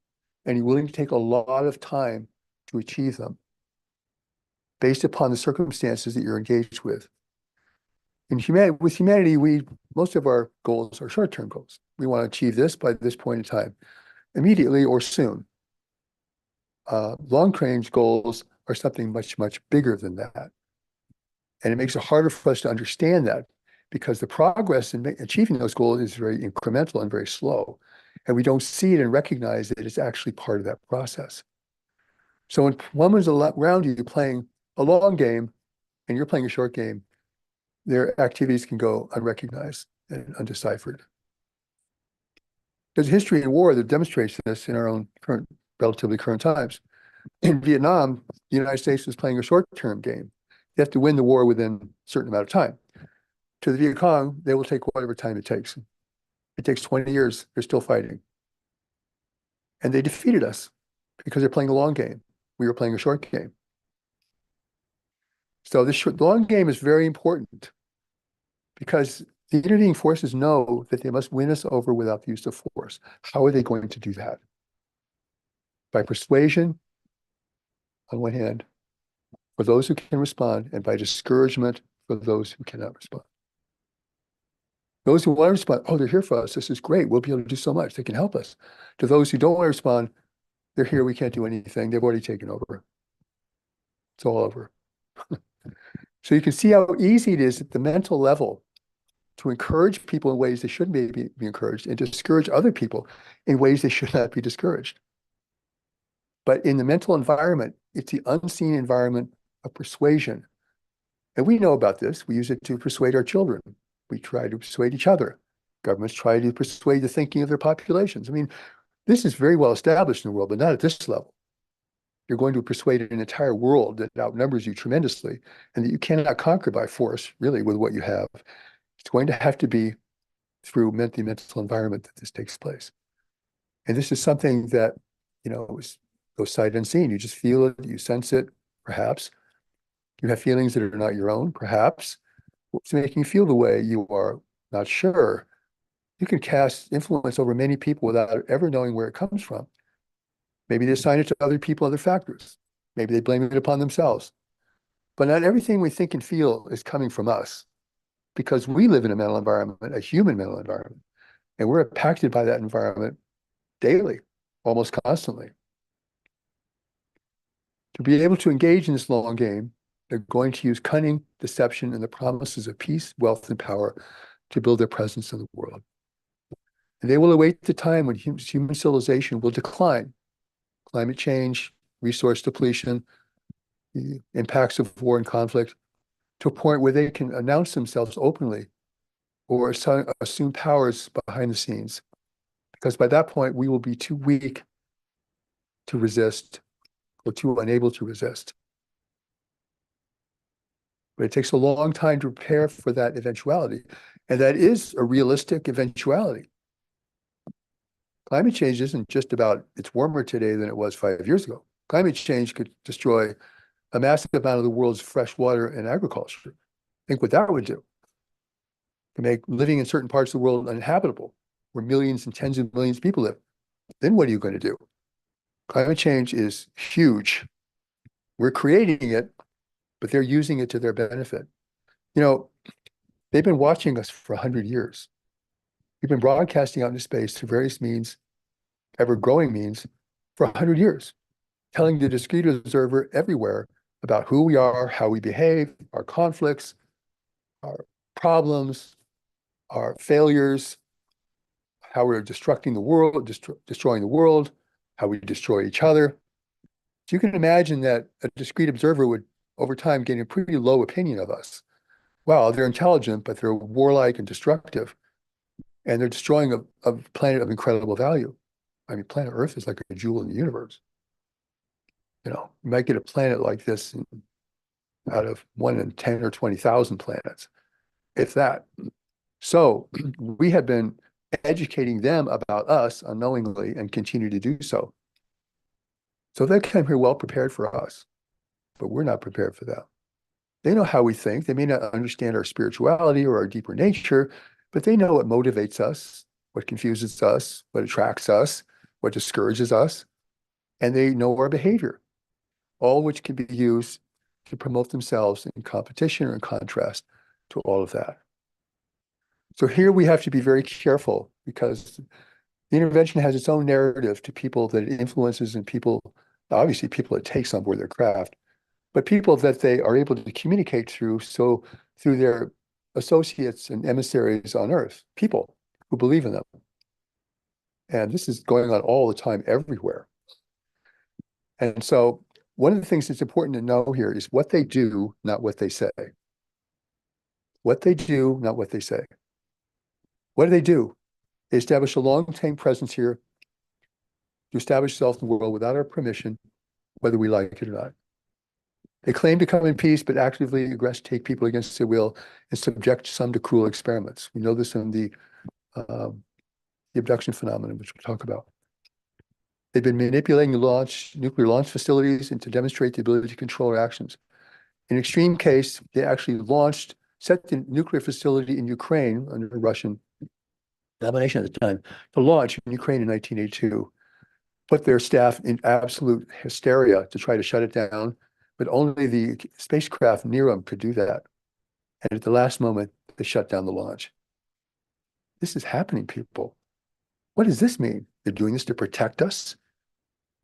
and you're willing to take a lot of time to achieve them based upon the circumstances that you're engaged with. With humanity, most of our goals are short-term goals. We want to achieve this by this point in time, immediately or soon. Long-range goals are something much, much bigger than that. And it makes it harder for us to understand that because the progress in achieving those goals is very incremental and very slow. And we don't see it and recognize that it's actually part of that process. So when someone's around you playing a long game and you're playing a short game, their activities can go unrecognized and undeciphered. There's a history in war that demonstrates this in our own relatively current times. In Vietnam, the United States was playing a short-term game. You have to win the war within a certain amount of time. To the Viet Cong, they will take whatever time it takes. It takes 20 years, they're still fighting. And they defeated us because they're playing a long game. We were playing a short game. So the long game is very important because The intervening forces know that they must win us over without the use of force. How are they going to do that? By persuasion, on one hand, for those who can respond, and by discouragement for those who cannot respond. Those who want to respond, oh, they're here for us. This is great. We'll be able to do so much. They can help us. To those who don't want to respond, they're here. We can't do anything. They've already taken over. It's all over. So you can see how easy it is at the mental level to encourage people in ways they shouldn't be encouraged and discourage other people in ways they should not be discouraged. But in the mental environment, it's the unseen environment of persuasion. And we know about this. We use it to persuade our children. We try to persuade each other. Governments try to persuade the thinking of their populations. I mean, this is very well established in the world, but not at this level. You're going to persuade an entire world that outnumbers you tremendously and that you cannot conquer by force, really, with what you have. It's going to have to be through the mental environment that this takes place. And this is something that, goes sight unseen. You just feel it, you sense it, perhaps. You have feelings that are not your own, perhaps. What's making you feel the way you are, not sure. You can cast influence over many people without ever knowing where it comes from. Maybe they assign it to other people, other factors. Maybe they blame it upon themselves. But not everything we think and feel is coming from us, because we live in a mental environment, a human mental environment, and we're impacted by that environment daily, almost constantly. To be able to engage in this long game, they're going to use cunning, deception, and the promises of peace, wealth, and power to build their presence in the world. And they will await the time when human civilization will decline. Climate change, resource depletion, the impacts of war and conflict, to a point where they can announce themselves openly or assume powers behind the scenes. Because by that point, we will be too weak to resist or too unable to resist. But it takes a long time to prepare for that eventuality. And that is a realistic eventuality. Climate change isn't just about it's warmer today than it was 5 years ago. Climate change could destroy a massive amount of the world's fresh water and agriculture. Think what that would do. To make living in certain parts of the world uninhabitable, where millions and tens of millions of people live. Then what are you going to do? Climate change is huge. We're creating it, but they're using it to their benefit. They've been watching us for 100 years. We've been broadcasting out into space through various means, ever-growing means, for 100 years, telling the discrete observer everywhere about who we are, how we behave, our conflicts, our problems, our failures, how we're destructing the world, destroying the world, how we destroy each other. So you can imagine that a discrete observer would, over time, gain a pretty low opinion of us. Wow, they're intelligent, but they're warlike and destructive. And they're destroying a planet of incredible value. I mean, planet Earth is like a jewel in the universe. You might get a planet like this out of 1 in 10 or 20,000 planets, if that. So we have been educating them about us unknowingly and continue to do so. So they came here well prepared for us, but we're not prepared for them. They know how we think. They may not understand our spirituality or our deeper nature, but they know what motivates us, what confuses us, what attracts us, what discourages us, and they know our behavior, all which can be used to promote themselves in competition or in contrast to all of that. So here we have to be very careful, because the intervention has its own narrative to people that it influences, and people, obviously people it takes on board their craft, but people that they are able to communicate through, so through their associates and emissaries on Earth, people who believe in them. And this is going on all the time, everywhere. And so one of the things that's important to know here is what they do, not what they say. What they do, not what they say. What do they do? They establish a long-term presence here to establish themselves in the world without our permission, whether we like it or not. They claim to come in peace, but actively take people against their will and subject some to cruel experiments. We know this in the abduction phenomenon, which we'll talk about. They've been manipulating nuclear launch facilities and to demonstrate the ability to control our actions. In extreme case, they actually launched set the nuclear facility in Ukraine under Russian domination at the time to launch in Ukraine in 1982, put their staff in absolute hysteria to try to shut it down, but only the spacecraft near them could do that. And at the last moment, they shut down the launch. This is happening, people. What does this mean? They're doing this to protect us?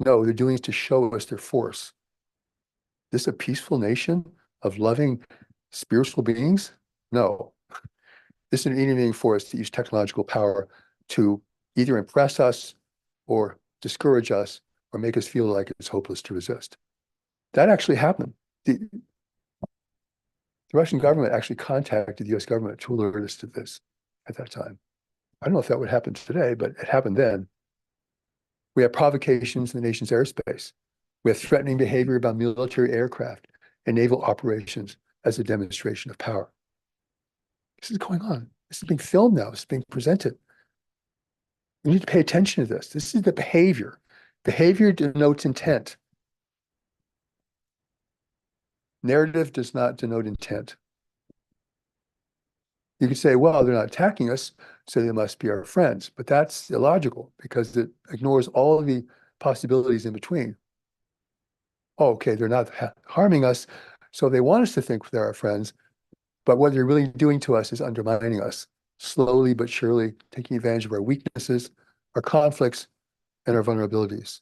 No, they're doing this to show us their force. This a peaceful nation of loving spiritual beings? No. This is an intervening force to use technological power to either impress us or discourage us or make us feel like it's hopeless to resist. That actually happened. The Russian government actually contacted the US government to alert us to this at that time. I don't know if that would happen today, but it happened then. We have provocations in the nation's airspace. We have threatening behavior about military aircraft and naval operations as a demonstration of power. This is going on. This is being filmed now. It's being presented. We need to pay attention to this. This is the behavior. Behavior denotes intent. Narrative does not denote intent. You could say, well, they're not attacking us, so they must be our friends. But that's illogical because it ignores all of the possibilities in between. Oh, okay, they're not harming us, so they want us to think they're our friends, but what they're really doing to us is undermining us, slowly but surely taking advantage of our weaknesses, our conflicts, and our vulnerabilities.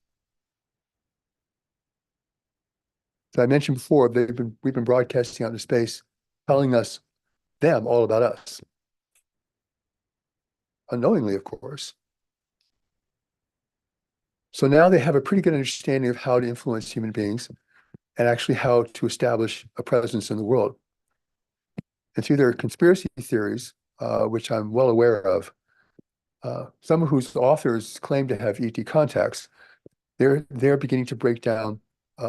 As I mentioned before, we've been broadcasting out into space, telling them all about us. Unknowingly, of course. So now they have a pretty good understanding of how to influence human beings and actually how to establish a presence in the world. And through their conspiracy theories, which I'm well aware of, some of whose authors claim to have ET contacts, they're beginning to break down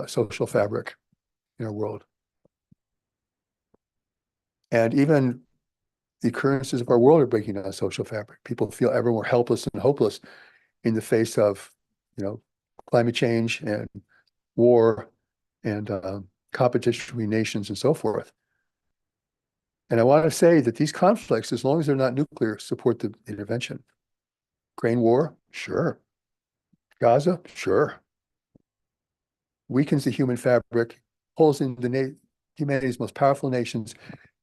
social fabric in our world. And even the occurrences of our world are breaking down social fabric. People feel ever more helpless and hopeless in the face of, climate change and war and competition between nations and so forth. And I want to say that these conflicts, as long as they're not nuclear, support the intervention. Ukraine war, sure. Gaza, sure. Weakens the human fabric, pulls in humanity's most powerful nations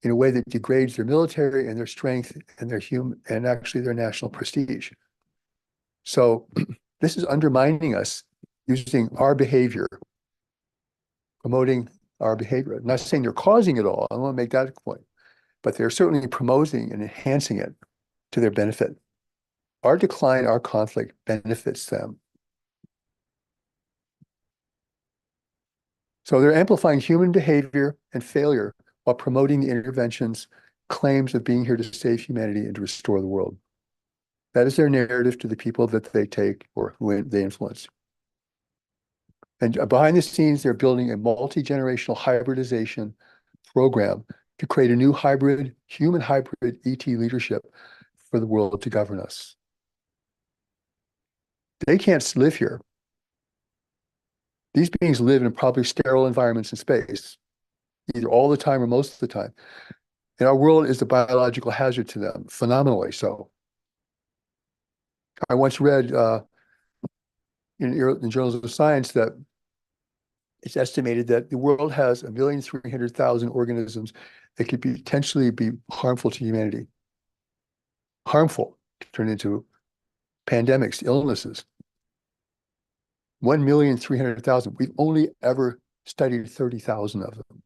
in a way that degrades their military and their strength and and actually their national prestige. So this is undermining us using our behavior, promoting our behavior. I'm not saying they're causing it all. I want to make that point. But they're certainly promoting and enhancing it to their benefit. Our decline, our conflict benefits them. So they're amplifying human behavior and failure while promoting the interventions, claims of being here to save humanity and to restore the world. That is their narrative to the people that they take or who they influence. And behind the scenes, they're building a multi-generational hybridization program to create a new human hybrid ET leadership for the world to govern us. They can't live here. These beings live in probably sterile environments in space, either all the time or most of the time. And our world is a biological hazard to them, phenomenally so. I once read in Journals of Science that it's estimated that the world has 1,300,000 organisms that could potentially be harmful to humanity. Harmful, turn into pandemics, illnesses. 1,300,000. We've only ever studied 30,000 of them.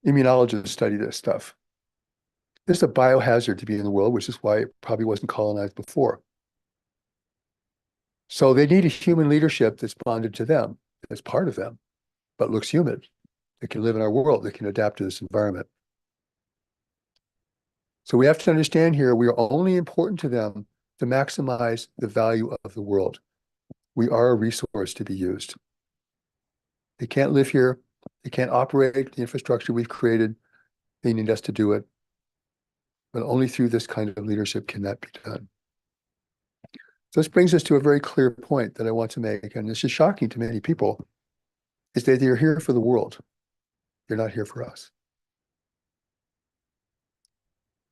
Immunologists study this stuff. This is a biohazard to be in the world, which is why it probably wasn't colonized before. So they need a human leadership that's bonded to them, that's part of them, but looks human, that can live in our world, that can adapt to this environment. So we have to understand here, we are only important to them to maximize the value of the world. We are a resource to be used. They can't live here. They can't operate the infrastructure we've created. They need us to do it. But only through this kind of leadership can that be done. So this brings us to a very clear point that I want to make, and this is shocking to many people, is that they're here for the world. They're not here for us.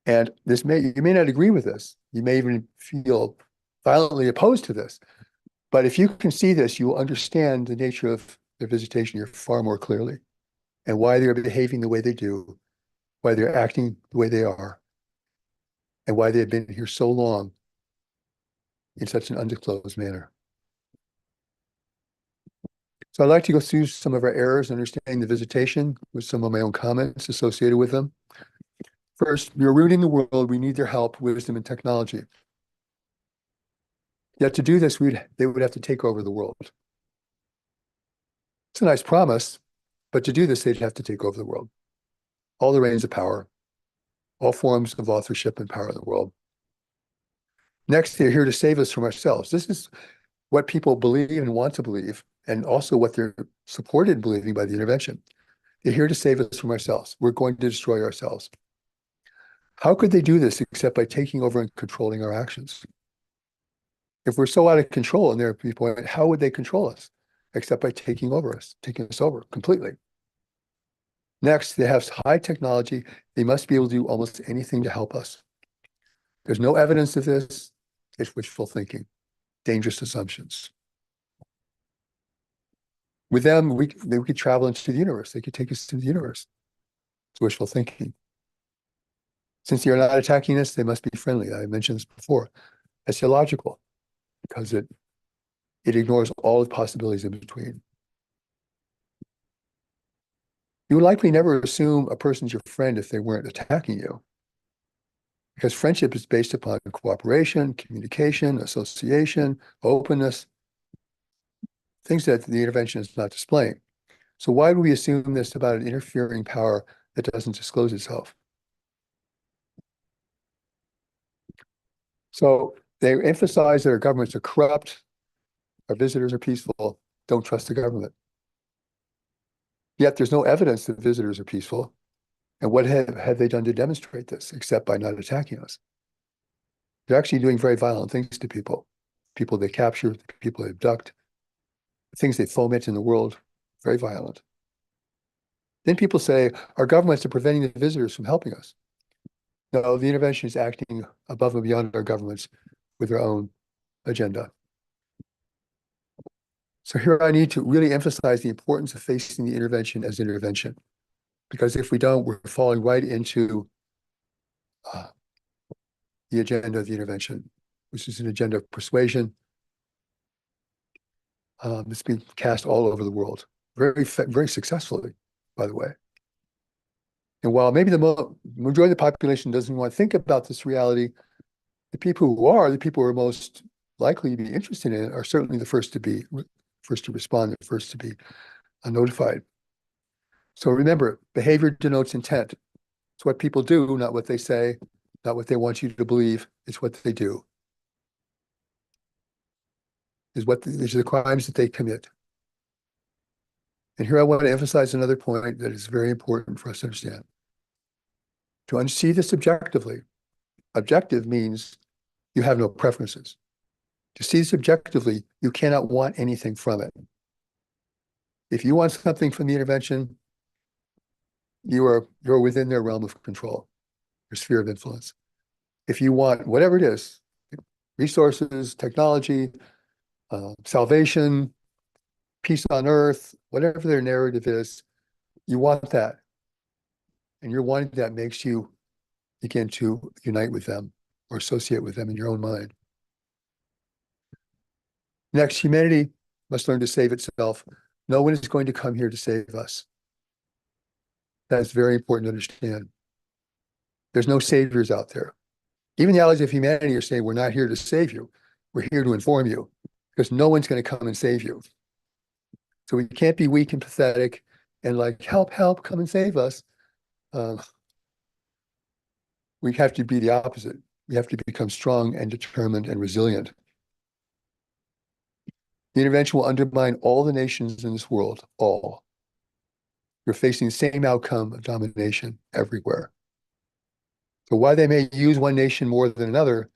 And you may not agree with this. You may even feel violently opposed to this. But if you can see this, you will understand the nature of their visitation here far more clearly, and why they're behaving the way they do, why they're acting the way they are, and why they've been here so long in such an undisclosed manner. So I'd like to go through some of our errors in understanding the visitation with some of my own comments associated with them. First, we are rooting the world. We need their help, wisdom, and technology. Yet to do this, they would have to take over the world. It's a nice promise, but to do this, they'd have to take over the world. All the reins of power, all forms of authorship and power in the world. Next, they're here to save us from ourselves. This is what people believe and want to believe, and also what they're supported in believing by the intervention. They're here to save us from ourselves. We're going to destroy ourselves. How could they do this except by taking over and controlling our actions? If we're so out of control in their viewpoint, how would they control us except by taking us over completely? Next, they have high technology. They must be able to do almost anything to help us. There's no evidence of this. It's wishful thinking, dangerous assumptions. With them, we could travel into the universe. They could take us to the universe. It's wishful thinking. Since they are not attacking us, they must be friendly. I mentioned this before. That's illogical because it ignores all the possibilities in between. You would likely never assume a person's your friend if they weren't attacking you, because friendship is based upon cooperation, communication, association, openness, things that the intervention is not displaying. So why would we assume this about an interfering power that doesn't disclose itself? So they emphasize that our governments are corrupt, our visitors are peaceful, don't trust the government. Yet there's no evidence that visitors are peaceful. And what have they done to demonstrate this, except by not attacking us? They're actually doing very violent things to people. People they capture, people they abduct, things they foment in the world, very violent. Then people say, our governments are preventing the visitors from helping us. No, the intervention is acting above and beyond our governments with their own agenda. So here I need to really emphasize the importance of facing the intervention as intervention. Because if we don't, we're falling right into the agenda of the intervention, which is an agenda of persuasion. It's being cast all over the world, very successfully, by the way. And while maybe the majority of the population doesn't want to think about this reality, the people who are most likely to be interested in it are certainly the first to respond, the first to be notified. So remember, behavior denotes intent. It's what people do, not what they say, not what they want you to believe. It's what they do. These are the crimes that they commit. And here I want to emphasize another point that is very important for us to understand. To see this objectively, objective means you have no preferences. To see this objectively, you cannot want anything from it. If you want something from the intervention, you're within their realm of control, your sphere of influence. If you want whatever it is, resources, technology, salvation, peace on earth, whatever their narrative is, you want that. And your wanting that makes you begin to unite with them or associate with them in your own mind. Next, humanity must learn to save itself. No one is going to come here to save us. That is very important to understand. There's no saviors out there. Even the Allies of Humanity are saying, we're not here to save you. We're here to inform you, because no one's going to come and save you. So we can't be weak and pathetic and like, help, come and save us. We have to be the opposite. We have to become strong and determined and resilient. The intervention will undermine all the nations in this world, all. You're facing the same outcome of domination everywhere. So while they may use one nation more than another,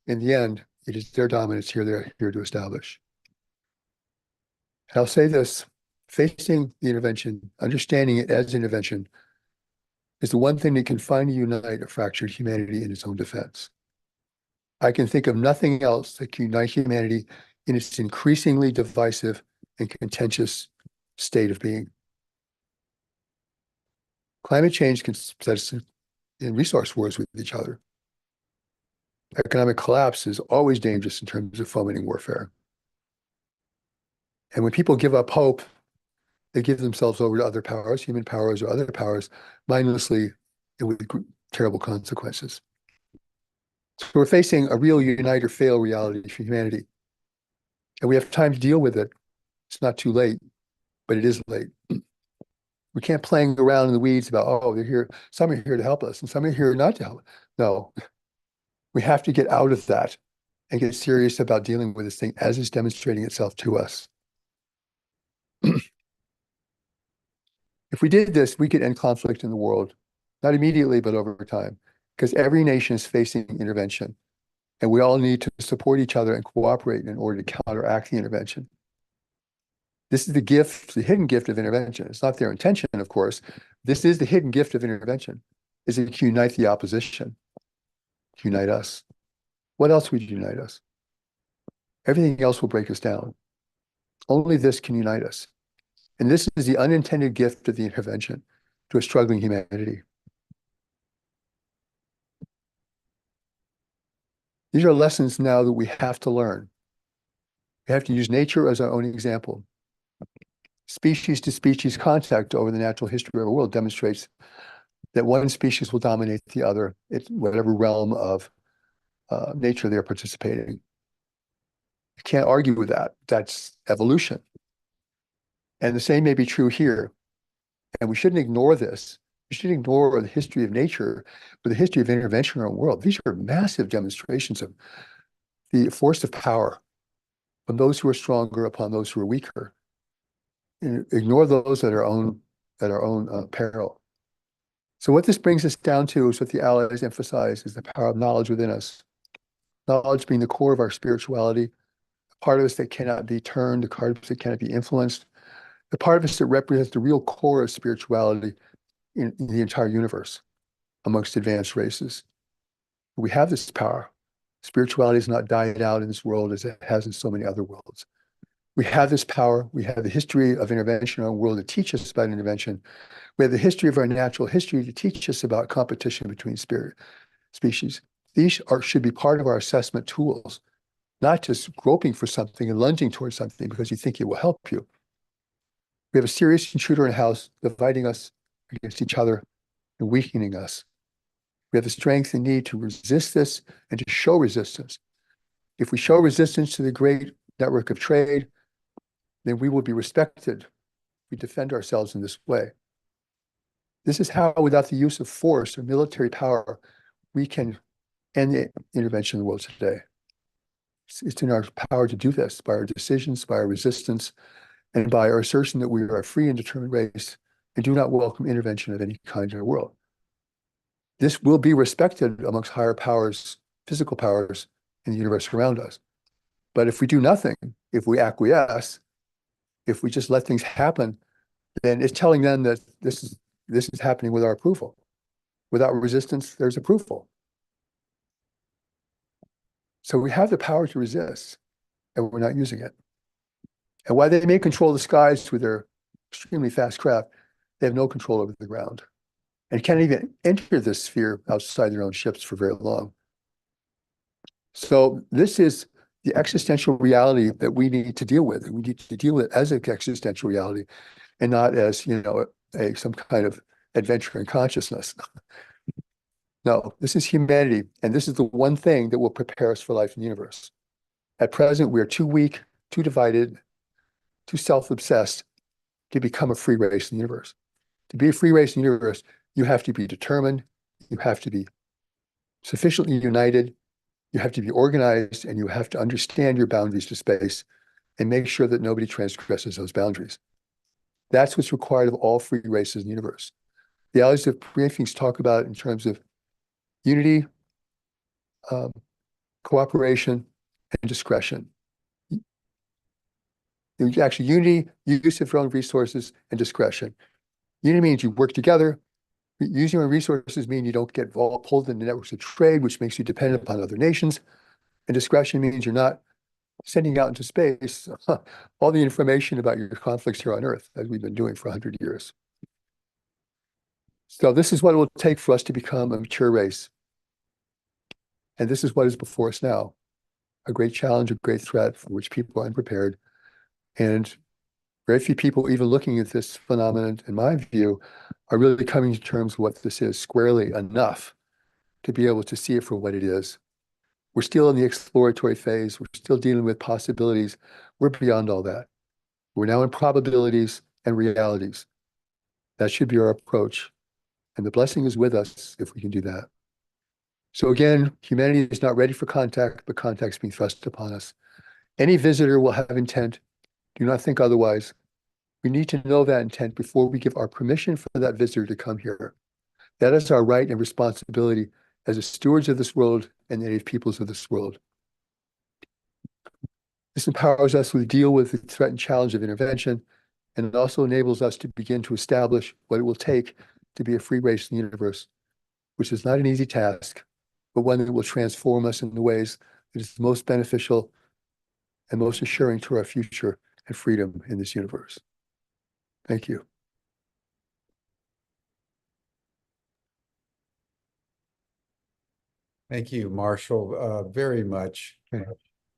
in the end, it is their dominance here they're here to establish. And I'll say this, facing the intervention, understanding it as intervention, is the one thing that can finally unite a fractured humanity in its own defense. I can think of nothing else that can unite humanity in its increasingly divisive and contentious state of being. Climate change can set us in resource wars with each other. Economic collapse is always dangerous in terms of fomenting warfare. And when people give up hope, they give themselves over to other powers, human powers or other powers, mindlessly and with terrible consequences. So we're facing a real unite or fail reality for humanity. And we have time to deal with it. It's not too late, but it is late. We can't playing around in the weeds about, oh, they're here, some are here to help us, and some are here not to help. No, we have to get out of that and get serious about dealing with this thing as it's demonstrating itself to us. If we did this, we could end conflict in the world, not immediately, but over time, because every nation is facing intervention, and we all need to support each other and cooperate in order to counteract the intervention. This is the gift, the hidden gift of intervention. It's not their intention, of course. This is the hidden gift of intervention, is it to unite the opposition, to unite us. What else would unite us? Everything else will break us down. Only this can unite us. And this is the unintended gift of the intervention to a struggling humanity. These are lessons now that we have to learn. We have to use nature as our own example. Species to species contact over the natural history of our world demonstrates that one species will dominate the other in whatever realm of nature they're participating. You can't argue with that. That's evolution. And the same may be true here. And we shouldn't ignore this. We shouldn't ignore the history of nature or the history of intervention in our world. These are massive demonstrations of the force of power from those who are stronger upon those who are weaker. And ignore those at our own peril. So what this brings us down to is what the Allies emphasize is the power of knowledge within us. Knowledge being the core of our spirituality, a part of us that cannot be turned, a part of us that cannot be influenced, the part of us that represents the real core of spirituality in the entire universe amongst advanced races. We have this power. Spirituality has not died out in this world as it has in so many other worlds. We have this power. We have the history of intervention in our world to teach us about intervention. We have the history of our natural history to teach us about competition between species. These should be part of our assessment tools, not just groping for something and lunging towards something because you think it will help you. We have a serious intruder in the house dividing us against each other and weakening us. We have the strength and need to resist this and to show resistance. If we show resistance to the great network of trade, then we will be respected. We defend ourselves in this way. This is how, without the use of force or military power, we can end the intervention in the world today. It's in our power to do this by our decisions, by our resistance, and by our assertion that we are a free and determined race and do not welcome intervention of any kind in our world. This will be respected amongst higher powers, physical powers in the universe around us. But if we do nothing, if we acquiesce, if we just let things happen, then it's telling them that this is happening with our approval. Without resistance, there's approval. So we have the power to resist, and we're not using it. And while they may control the skies with their extremely fast craft, they have no control over the ground and can't even enter this sphere outside their own ships for very long. So this is the existential reality that we need to deal with. And we need to deal with it as an existential reality and not as, some kind of adventure in consciousness. No, this is humanity. And this is the one thing that will prepare us for life in the universe. At present, we are too weak, too divided, too self-obsessed to become a free race in the universe. To be a free race in the universe, you have to be determined, you have to be sufficiently united, you have to be organized, and you have to understand your boundaries to space and make sure that nobody transgresses those boundaries. That's what's required of all free races in the universe. The Allies of Briefings talk about it in terms of unity, cooperation, and discretion. There's actually unity, use of your own resources, and discretion. Unity means you work together. Using your own resources means you don't get pulled into networks of trade, which makes you dependent upon other nations. And discretion means you're not sending out into space all the information about your conflicts here on Earth, as we've been doing for 100 years. So this is what it will take for us to become a mature race. And this is what is before us now, a great challenge, a great threat for which people are unprepared. And very few people even looking at this phenomenon, in my view, are really coming to terms with what this is squarely enough to be able to see it for what it is. We're still in the exploratory phase. We're still dealing with possibilities. We're beyond all that. We're now in probabilities and realities. That should be our approach. And the blessing is with us if we can do that. So again, humanity is not ready for contact, but contact's being thrust upon us. Any visitor will have intent. Do not think otherwise. We need to know that intent before we give our permission for that visitor to come here. That is our right and responsibility as the stewards of this world and native peoples of this world. This empowers us to deal with the threat and challenge of intervention, and it also enables us to begin to establish what it will take to be a free race in the universe, which is not an easy task, but one that will transform us in the ways that is most beneficial and most assuring to our future and freedom in this universe. Thank you. Thank you, Marshall, very much. Okay.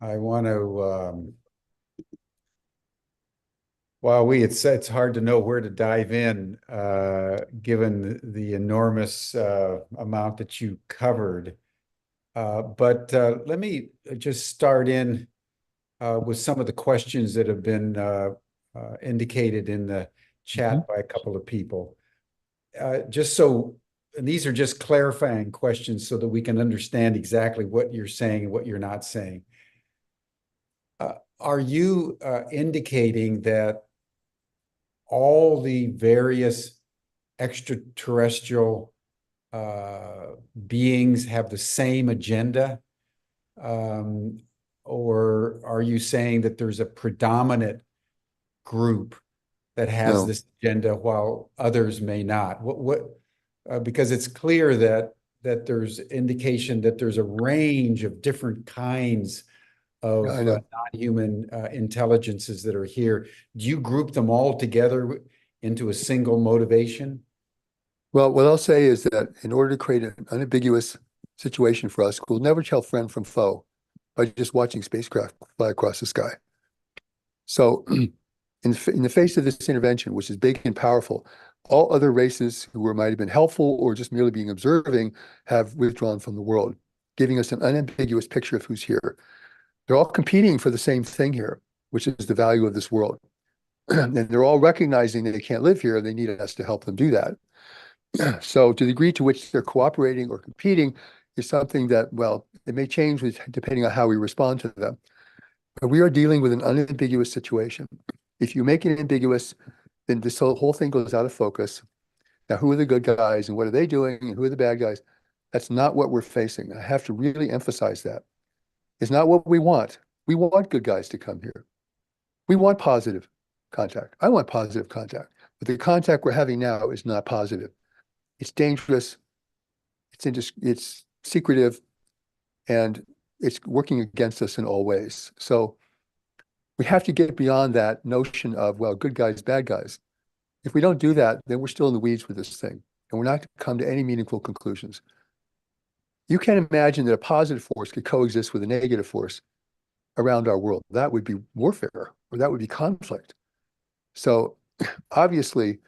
I want to, it's hard to know where to dive in, given the enormous amount that you covered. But let me just start in with some of the questions that have been indicated in the chat by a couple of people. And these are just clarifying questions so that we can understand exactly what you're saying and what you're not saying. Are you indicating that all the various extraterrestrial beings have the same agenda? Or are you saying that there's a predominant group that has this agenda while others may not? Because it's clear that there's indication that there's a range of different kinds of non-human intelligences that are here. Do you group them all together into a single motivation? Well, what I'll say is that in order to create an unambiguous situation for us, we'll never tell friend from foe by just watching spacecraft fly across the sky. So in the face of this intervention, which is big and powerful, all other races who might have been helpful or just merely being observing have withdrawn from the world, giving us an unambiguous picture of who's here. They're all competing for the same thing here, which is the value of this world. And they're all recognizing that they can't live here and they need us to help them do that. So to the degree to which they're cooperating or competing is something that, well, it may change depending on how we respond to them. But we are dealing with an unambiguous situation. If you make it ambiguous, then this whole thing goes out of focus. Now, who are the good guys and what are they doing and who are the bad guys? That's not what we're facing. I have to really emphasize that. It's not what we want. We want good guys to come here. We want positive contact. I want positive contact. But the contact we're having now is not positive. It's dangerous. It's secretive. And it's working against us in all ways. So we have to get beyond that notion of, well, good guys, bad guys. If we don't do that, then we're still in the weeds with this thing, and we're not going to come to any meaningful conclusions. You can't imagine that a positive force could coexist with a negative force around our world. That would be warfare, or that would be conflict. So obviously,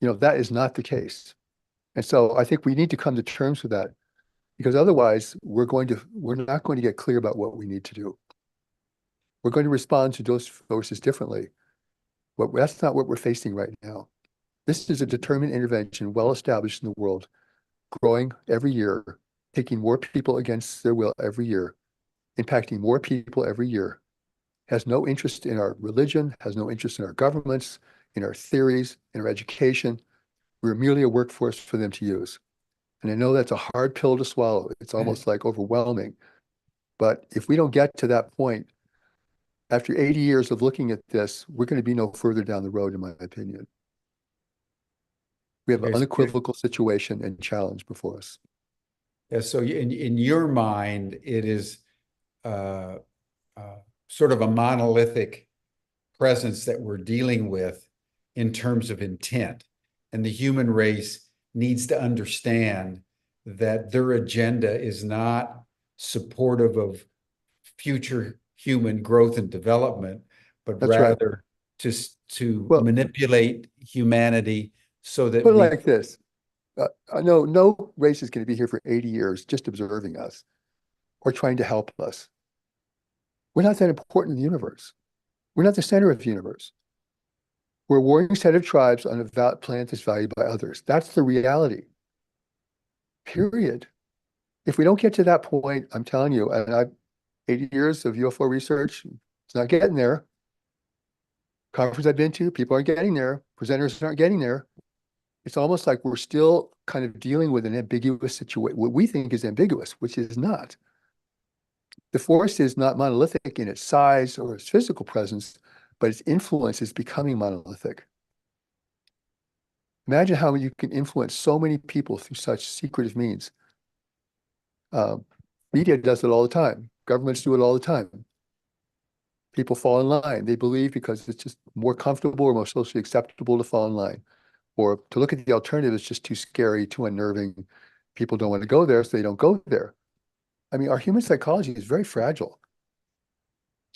that is not the case. And so I think we need to come to terms with that, because otherwise we're not going to get clear about what we need to do. We're going to respond to those forces differently. But that's not what we're facing right now. This is a determined intervention, well established in the world, growing every year, taking more people against their will every year, impacting more people every year, has no interest in our religion, has no interest in our governments, in our theories, in our education. We're merely a workforce for them to use. And I know that's a hard pill to swallow. It's almost like overwhelming. But if we don't get to that point, After 80 years of looking at this, we're going to be no further down the road, in my opinion. We have an Okay, unequivocal situation and challenge before us. yeah, so in your mind, it is uh, uh, sort of a monolithic presence that we're dealing with in terms of intent. And the human race needs to understand that their agenda is not supportive of future human growth and development, but That's right. rather to Well, manipulate humanity so that put it we. like this. No race is going to be here for 80 years just observing us or trying to help us. We're not that important in the universe. We're not the center of the universe. We're a warring set of tribes on a planet that's valued by others. That's the reality. Period. If we don't get to that point, I'm telling you, and I've 80 years of UFO research, it's not getting there. Conference I've been to, people aren't getting there. Presenters aren't getting there. It's almost like we're still kind of dealing with an ambiguous situation, what we think is ambiguous, which is not. The force is not monolithic in its size or its physical presence, but its influence is becoming monolithic. Imagine how you can influence so many people through such secretive means. Media does it all the time. Governments do it all the time. People fall in line. They believe because it's just more comfortable or more socially acceptable to fall in line. Or to look at the alternative is just too scary, too unnerving. People don't want to go there, so they don't go there. I mean, our human psychology is very fragile.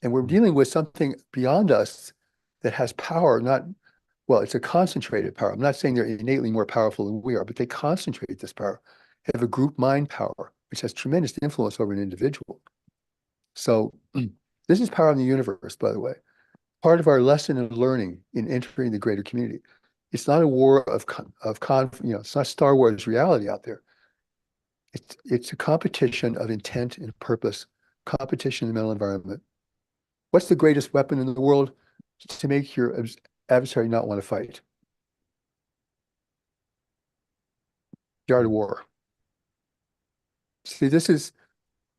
And we're dealing with something beyond us that has power, well, it's a concentrated power. I'm not saying they're innately more powerful than we are, but they concentrate this power. They have a group mind power, which has tremendous influence over an individual. So this is power in the universe, by the way. Part of our lesson in learning in entering the greater community. It's not a war it's not Star Wars reality out there. It's a competition of intent and purpose, competition in the mental environment. What's the greatest weapon in the world? It's to make your adversary not want to fight. The art of war. See, this is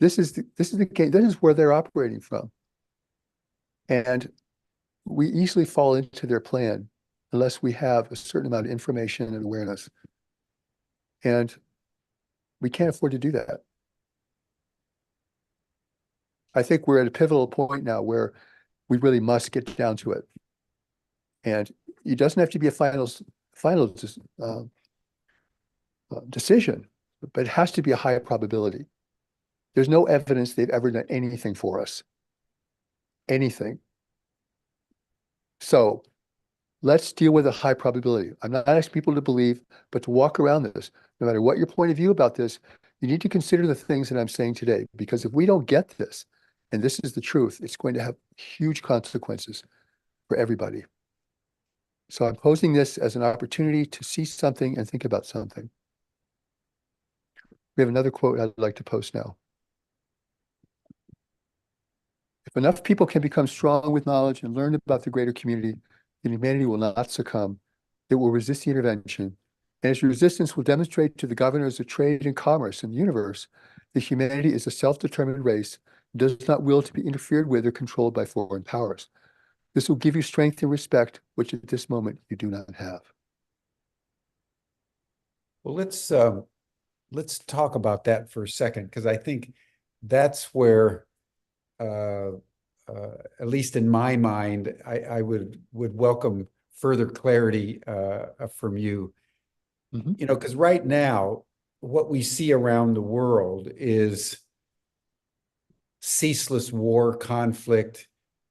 the game. This is where they're operating from, and we easily fall into their plan unless we have a certain amount of information and awareness, and we can't afford to do that. I think we're at a pivotal point now where we really must get down to it, and it doesn't have to be a final decision, but it has to be a high probability. There's no evidence they've ever done anything for us. Anything. So let's deal with a high probability. I'm not asking people to believe, but to walk around this. No matter what your point of view about this, you need to consider the things that I'm saying today. Because if we don't get this, and this is the truth, it's going to have huge consequences for everybody. So I'm posing this as an opportunity to see something and think about something. We have another quote I'd like to post now. If enough people can become strong with knowledge and learn about the greater community, then humanity will not succumb. It will resist the intervention. And its resistance will demonstrate to the governors of trade and commerce in the universe that humanity is a self-determined race and does not will to be interfered with or controlled by foreign powers. This will give you strength and respect, which at this moment you do not have. Well, let's talk about that for a second, because I think that's where, uh, at least in my mind, I would welcome further clarity from you. You know, because right now, what we see around the world is ceaseless war, conflict,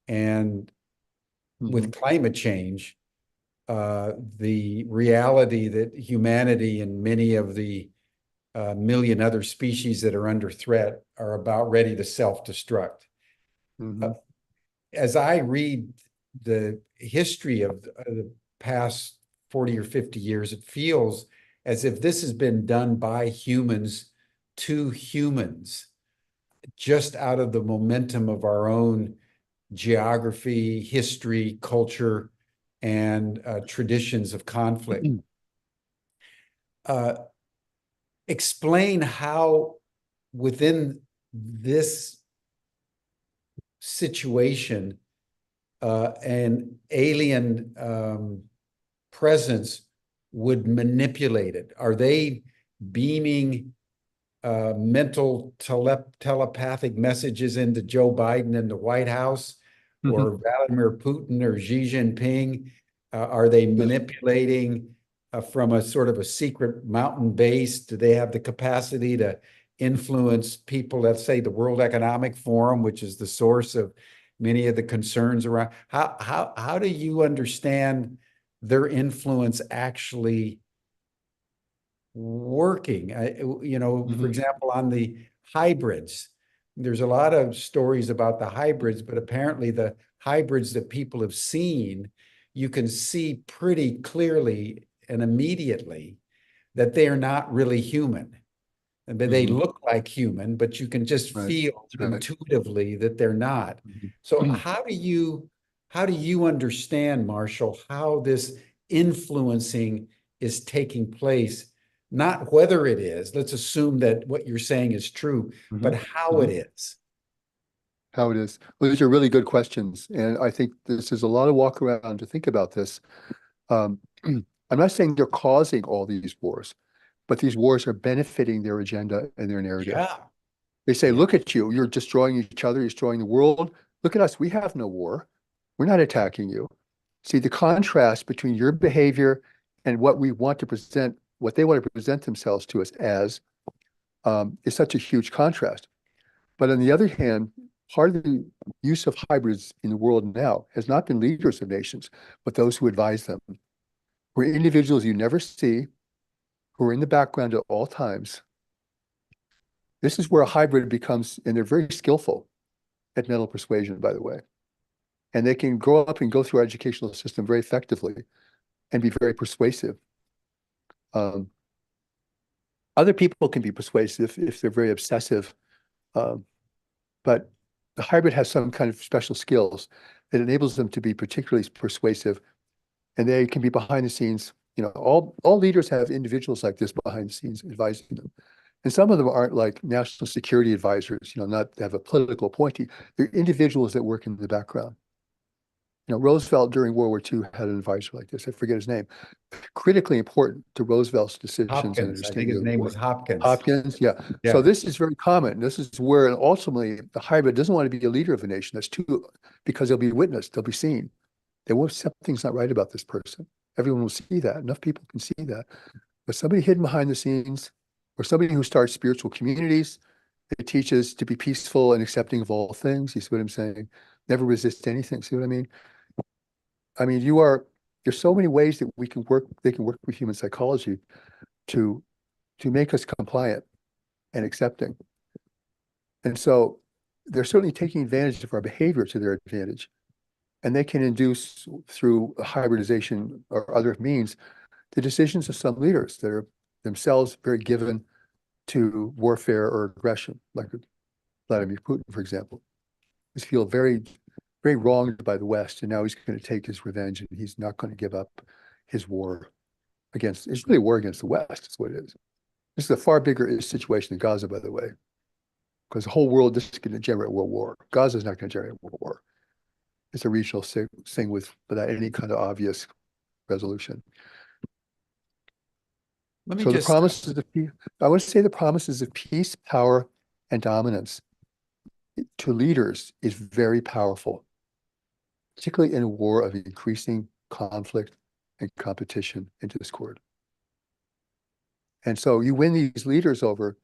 and with climate change, the reality that humanity and many of the million other species that are under threat are about ready to self-destruct. As I read the history of the past 40 or 50 years, it feels as if this has been done by humans to humans, just out of the momentum of our own geography, history, culture, and traditions of conflict. Explain how within this situation an alien presence would manipulate it? Are they beaming mental telepathic messages into Joe Biden in the White House, or Vladimir Putin or Xi Jinping? Are they manipulating from a sort of a secret mountain base? Do they have the capacity to influence people? Let's say the World Economic Forum, which is the source of many of the concerns around. How do you understand their influence actually working? For example, on the hybrids, there's a lot of stories about the hybrids, but apparently the hybrids that people have seen, you can see pretty clearly and immediately that they are not really human. But they look like human, but you can just Right. feel Right. intuitively that they're not. So how do you understand, Marshall, how this influencing is taking place? Not whether it is, let's assume that what you're saying is true, but how it is. How it is. Well, these are really good questions. And I think this is a lot of walk around to think about this. I'm not saying they're causing all these wars, but these wars are benefiting their agenda and their narrative. Yeah. They say, Yeah. look at you, you're destroying each other, you're destroying the world. Look at us, we have no war. We're not attacking you. See, the contrast between your behavior and what we want to present, what they want to present themselves to us as, is such a huge contrast. But on the other hand, part of the use of hybrids in the world now has not been leaders of nations, but those who advise them. We're individuals you never see, who are in the background at all times. This is where a hybrid becomes, and they're very skillful at mental persuasion, by the way. And they can grow up and go through our educational system very effectively and be very persuasive. Other people can be persuasive if they're very obsessive, but the hybrid has some kind of special skills that enables them to be particularly persuasive, and they can be behind the scenes. All leaders have individuals like this behind the scenes advising them. And some of them aren't like national security advisors, not have a political appointee. They're individuals that work in the background. Roosevelt during World War II had an advisor like this. I forget his name. Critically important to Roosevelt's decisions and Hopkins. I think understanding his of the name war. was Hopkins. Hopkins, yeah. So this is very common. This is where ultimately the hybrid doesn't want to be a leader of a nation. That's too, because they'll be witnessed, they'll be seen. They won't, something's not right about this person. Everyone will see that. Enough people can see that. But somebody hidden behind the scenes, or somebody who starts spiritual communities, it teaches to be peaceful and accepting of all things. You see what I'm saying? Never resist anything. See what I mean? I mean, there's so many ways that they can work with human psychology to make us compliant and accepting. And so they're certainly taking advantage of our behavior to their advantage. And they can induce through hybridization or other means the decisions of some leaders that are themselves very given to warfare or aggression, like Vladimir Putin, for example. He's feel very, very wronged by the West, and now he's going to take his revenge, and he's not going to give up his war against. It's really a war against the West. Is what it is. This is a far bigger situation in Gaza, by the way, because the whole world, this is going to generate world war. Gaza is not going to generate world war. It's a regional thing without any kind of obvious resolution. Let me So just I want to say the promises of peace, power, and dominance to leaders is very powerful, particularly in a war of increasing conflict and competition and discord. And so you win these leaders over,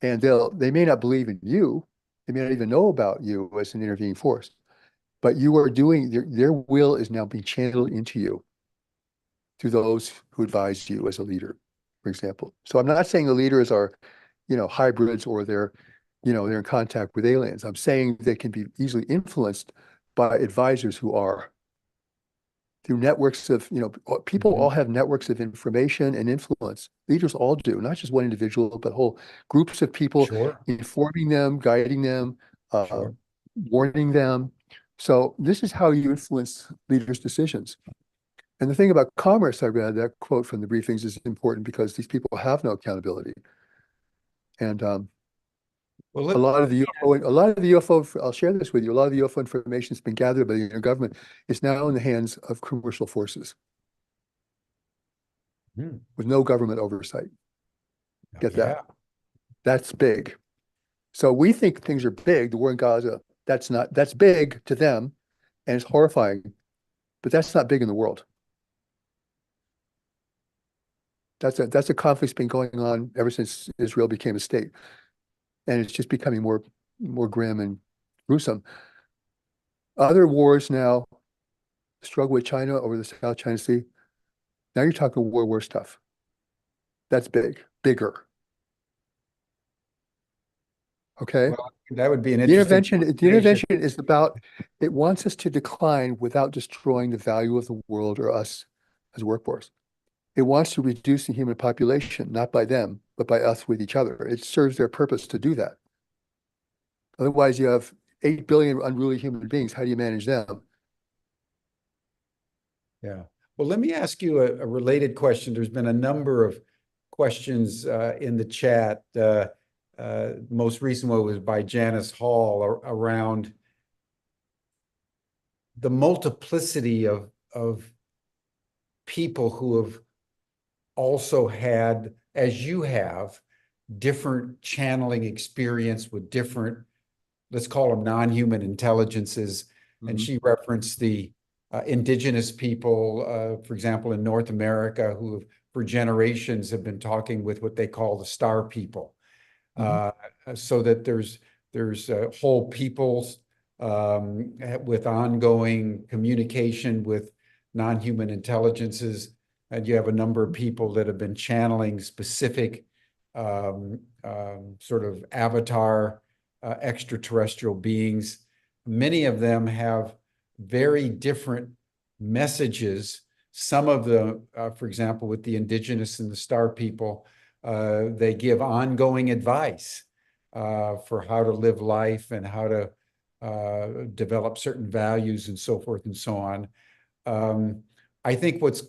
and they may not believe in you, they may not even know about you as an intervening force, but you are doing their will is now being channeled into you through those who advise you as a leader, for example. So I'm not saying the leaders are, hybrids or they're in contact with aliens. I'm saying they can be easily influenced by advisors who are through networks of, people all have networks of information and influence. Leaders all do, not just one individual, but whole groups of people Sure. informing them, guiding them, Sure. warning them. So this is how you influence leaders' decisions. And the thing about commerce, I read that quote from the briefings is important because these people have no accountability. And Well, A lot of the let me UFO, a lot of the UFO, I'll share this with you. A lot of the UFO information that's been gathered by the government is now in the hands of commercial forces Hmm. with no government oversight. Get that? Yeah. That's big. So we think things are big. The war in Gaza, that's not, that's big to them and it's horrifying, but that's not big in the world. That's a conflict that's been going on ever since Israel became a state. And it's just becoming more grim and gruesome. Other wars now, struggle with China over the South China Sea. Now you're talking World War stuff. That's big, bigger. Okay. Well, that would be an The interesting intervention conversation. is about, it wants us to decline without destroying the value of the world or us as workforce. It wants to reduce the human population, not by them, but by us with each other. It serves their purpose to do that. Otherwise, you have 8 billion unruly human beings. How do you manage them? Yeah. Well, let me ask you a related question. There's been a number of questions in the chat. Most recent one was by Janice Hall around the multiplicity of people who have also had, as you have, different channeling experience with different, let's call them non-human intelligences. And Mhm. she referenced the indigenous people, for example, in North America, who have, for generations have been talking with what they call the star people. Mhm. Uh, so that there's whole peoples with ongoing communication with non-human intelligences, and you have a number of people that have been channeling specific sort of avatar extraterrestrial beings. Many of them have very different messages. Some of the, for example, with the indigenous and the star people, they give ongoing advice for how to live life and how to develop certain values and so forth and so on. I think what's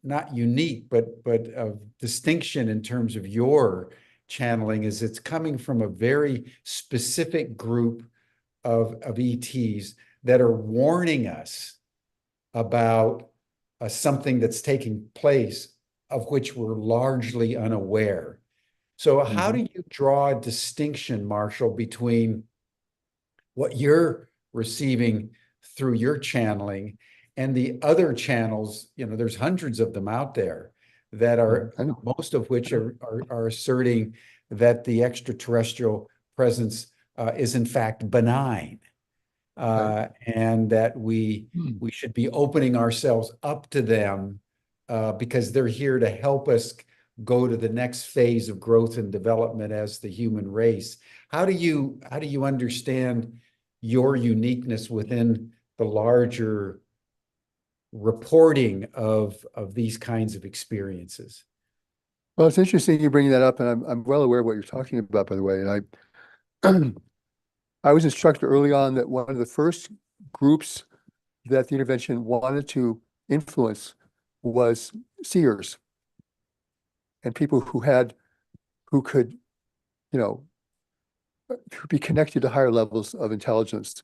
not unique, but of distinction in terms of your channeling is it's coming from a very specific group of ETs that are warning us about something that's taking place of which we're largely unaware. So, how do Mhm. you draw a distinction, Marshall, between what you're receiving through your channeling and the other channels? There's hundreds of them out there that Mhm. are, I know. most of I which know. are asserting that the extraterrestrial presence is in fact benign, Right. and that we Hmm. we should be opening ourselves up to them because they're here to help us go to the next phase of growth and development as the human race. How do you understand your uniqueness within the larger reporting of these kinds of experiences? Well, it's interesting you bringing that up, and I'm well aware of what you're talking about, by the way. And I I was instructed early on that one of the first groups that the intervention wanted to influence was seers and people who could, you know, be connected to higher levels of intelligence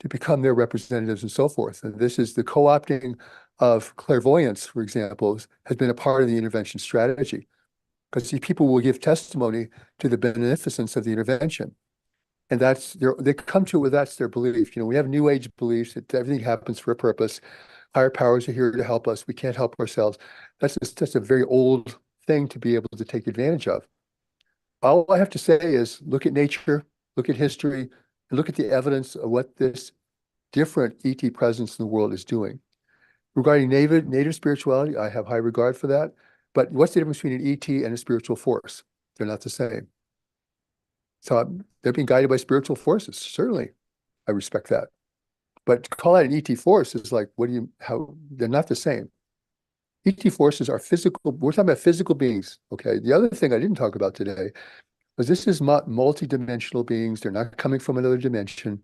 to become their representatives and so forth. And this is the co-opting of clairvoyance, for example, has been a part of the intervention strategy because these people will give testimony to the beneficence of the intervention. And they come to it with that's their belief. We have New Age beliefs that everything happens for a purpose. Higher powers are here to help us. We can't help ourselves. That's a very old thing to be able to take advantage of. All I have to say is look at nature, look at history, and look at the evidence of what this different ET presence in the world is doing. Regarding native spirituality, I have high regard for that. But what's the difference between an ET and a spiritual force? They're not the same. So they're being guided by spiritual forces. Certainly, I respect that. But to call that an ET force is like, how, they're not the same. ET forces are physical. We're talking about physical beings. Okay. The other thing I didn't talk about today was this is multi-dimensional beings. They're not coming from another dimension.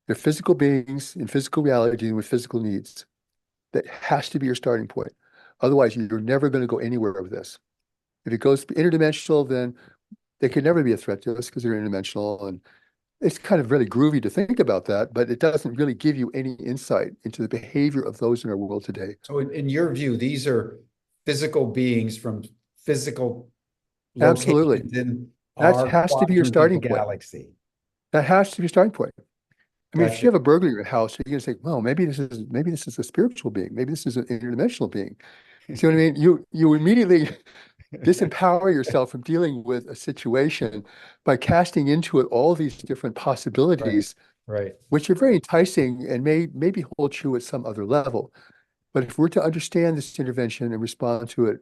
They're physical beings in physical reality dealing with physical needs. That has to be your starting point. Otherwise, you're never going to go anywhere with this. If it goes interdimensional, then They could never be a threat to us because they're interdimensional. And it's kind of really groovy to think about that, but it doesn't really give you any insight into the behavior of those in our world today. So in your view, these are physical beings from physical Absolutely. locations in That our has to be your quadrant of the starting point. galaxy. That has to be your starting point. I mean, if you Gotcha. have a burglar in your house, you're going to say, well, maybe this is a spiritual being. Maybe this is an interdimensional being. See what I mean? You immediately disempower yourself from dealing with a situation by casting into it all these different Right, possibilities, right. which are very enticing and maybe hold true at some other level. But if we're to understand this intervention and respond to it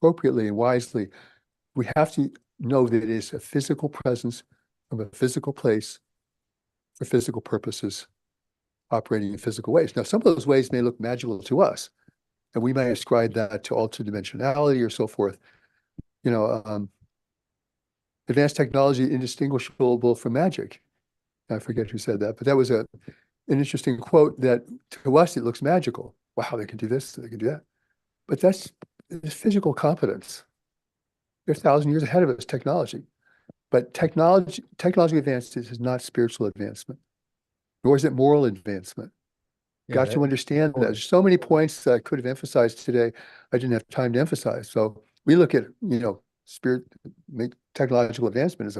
appropriately and wisely, we have to know that it is a physical presence from a physical place for physical purposes, operating in physical ways. Now, some of those ways may look magical to us, and we may ascribe that to altered dimensionality or so forth. You know, advanced technology indistinguishable from magic. I forget who said that, but that was an interesting quote that to us, it looks magical. Wow, they can do this, they can do that. But that's physical competence. They're 1,000 years ahead of us, technology. But technology advances is not spiritual advancement, nor is it moral advancement. Yeah, Got that, to understand that. There's so many points that I could have emphasized today. I didn't have time to emphasize. So we look at, spirit, technological advancement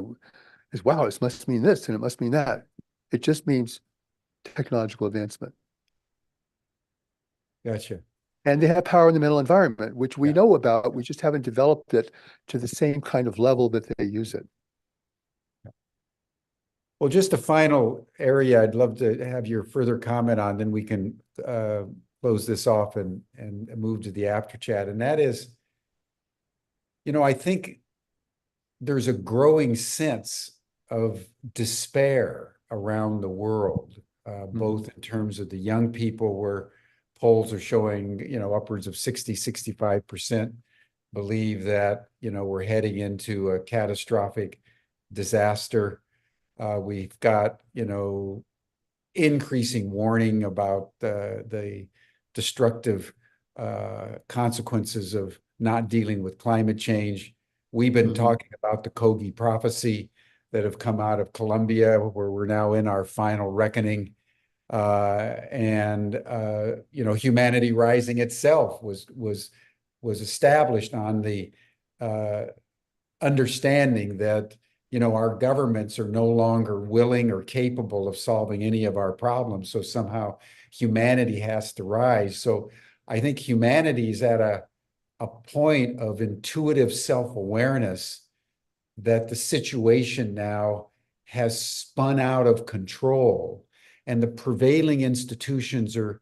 as wow, this must mean this and it must mean that. It just means technological advancement. gotcha. And they have power in the mental environment, which we Yeah. know about. We just haven't developed it to the same kind of level that they use it. Well, just a final area I'd love to have your further comment on, then we can close this off and move to the after chat. And that is, I think there's a growing sense of despair around the world, both in terms of the young people, where polls are showing, upwards of 65% believe that, we're heading into a catastrophic disaster. We've got, increasing warning about the destructive consequences of not dealing with climate change. We've been talking about the Kogi prophecy that have come out of Colombia, where we're now in our final reckoning. And Humanity Rising itself was established on the understanding that our governments are no longer willing or capable of solving any of our problems. So somehow humanity has to rise. So I think humanity is at a point of intuitive self-awareness that the situation now has spun out of control, and the prevailing institutions are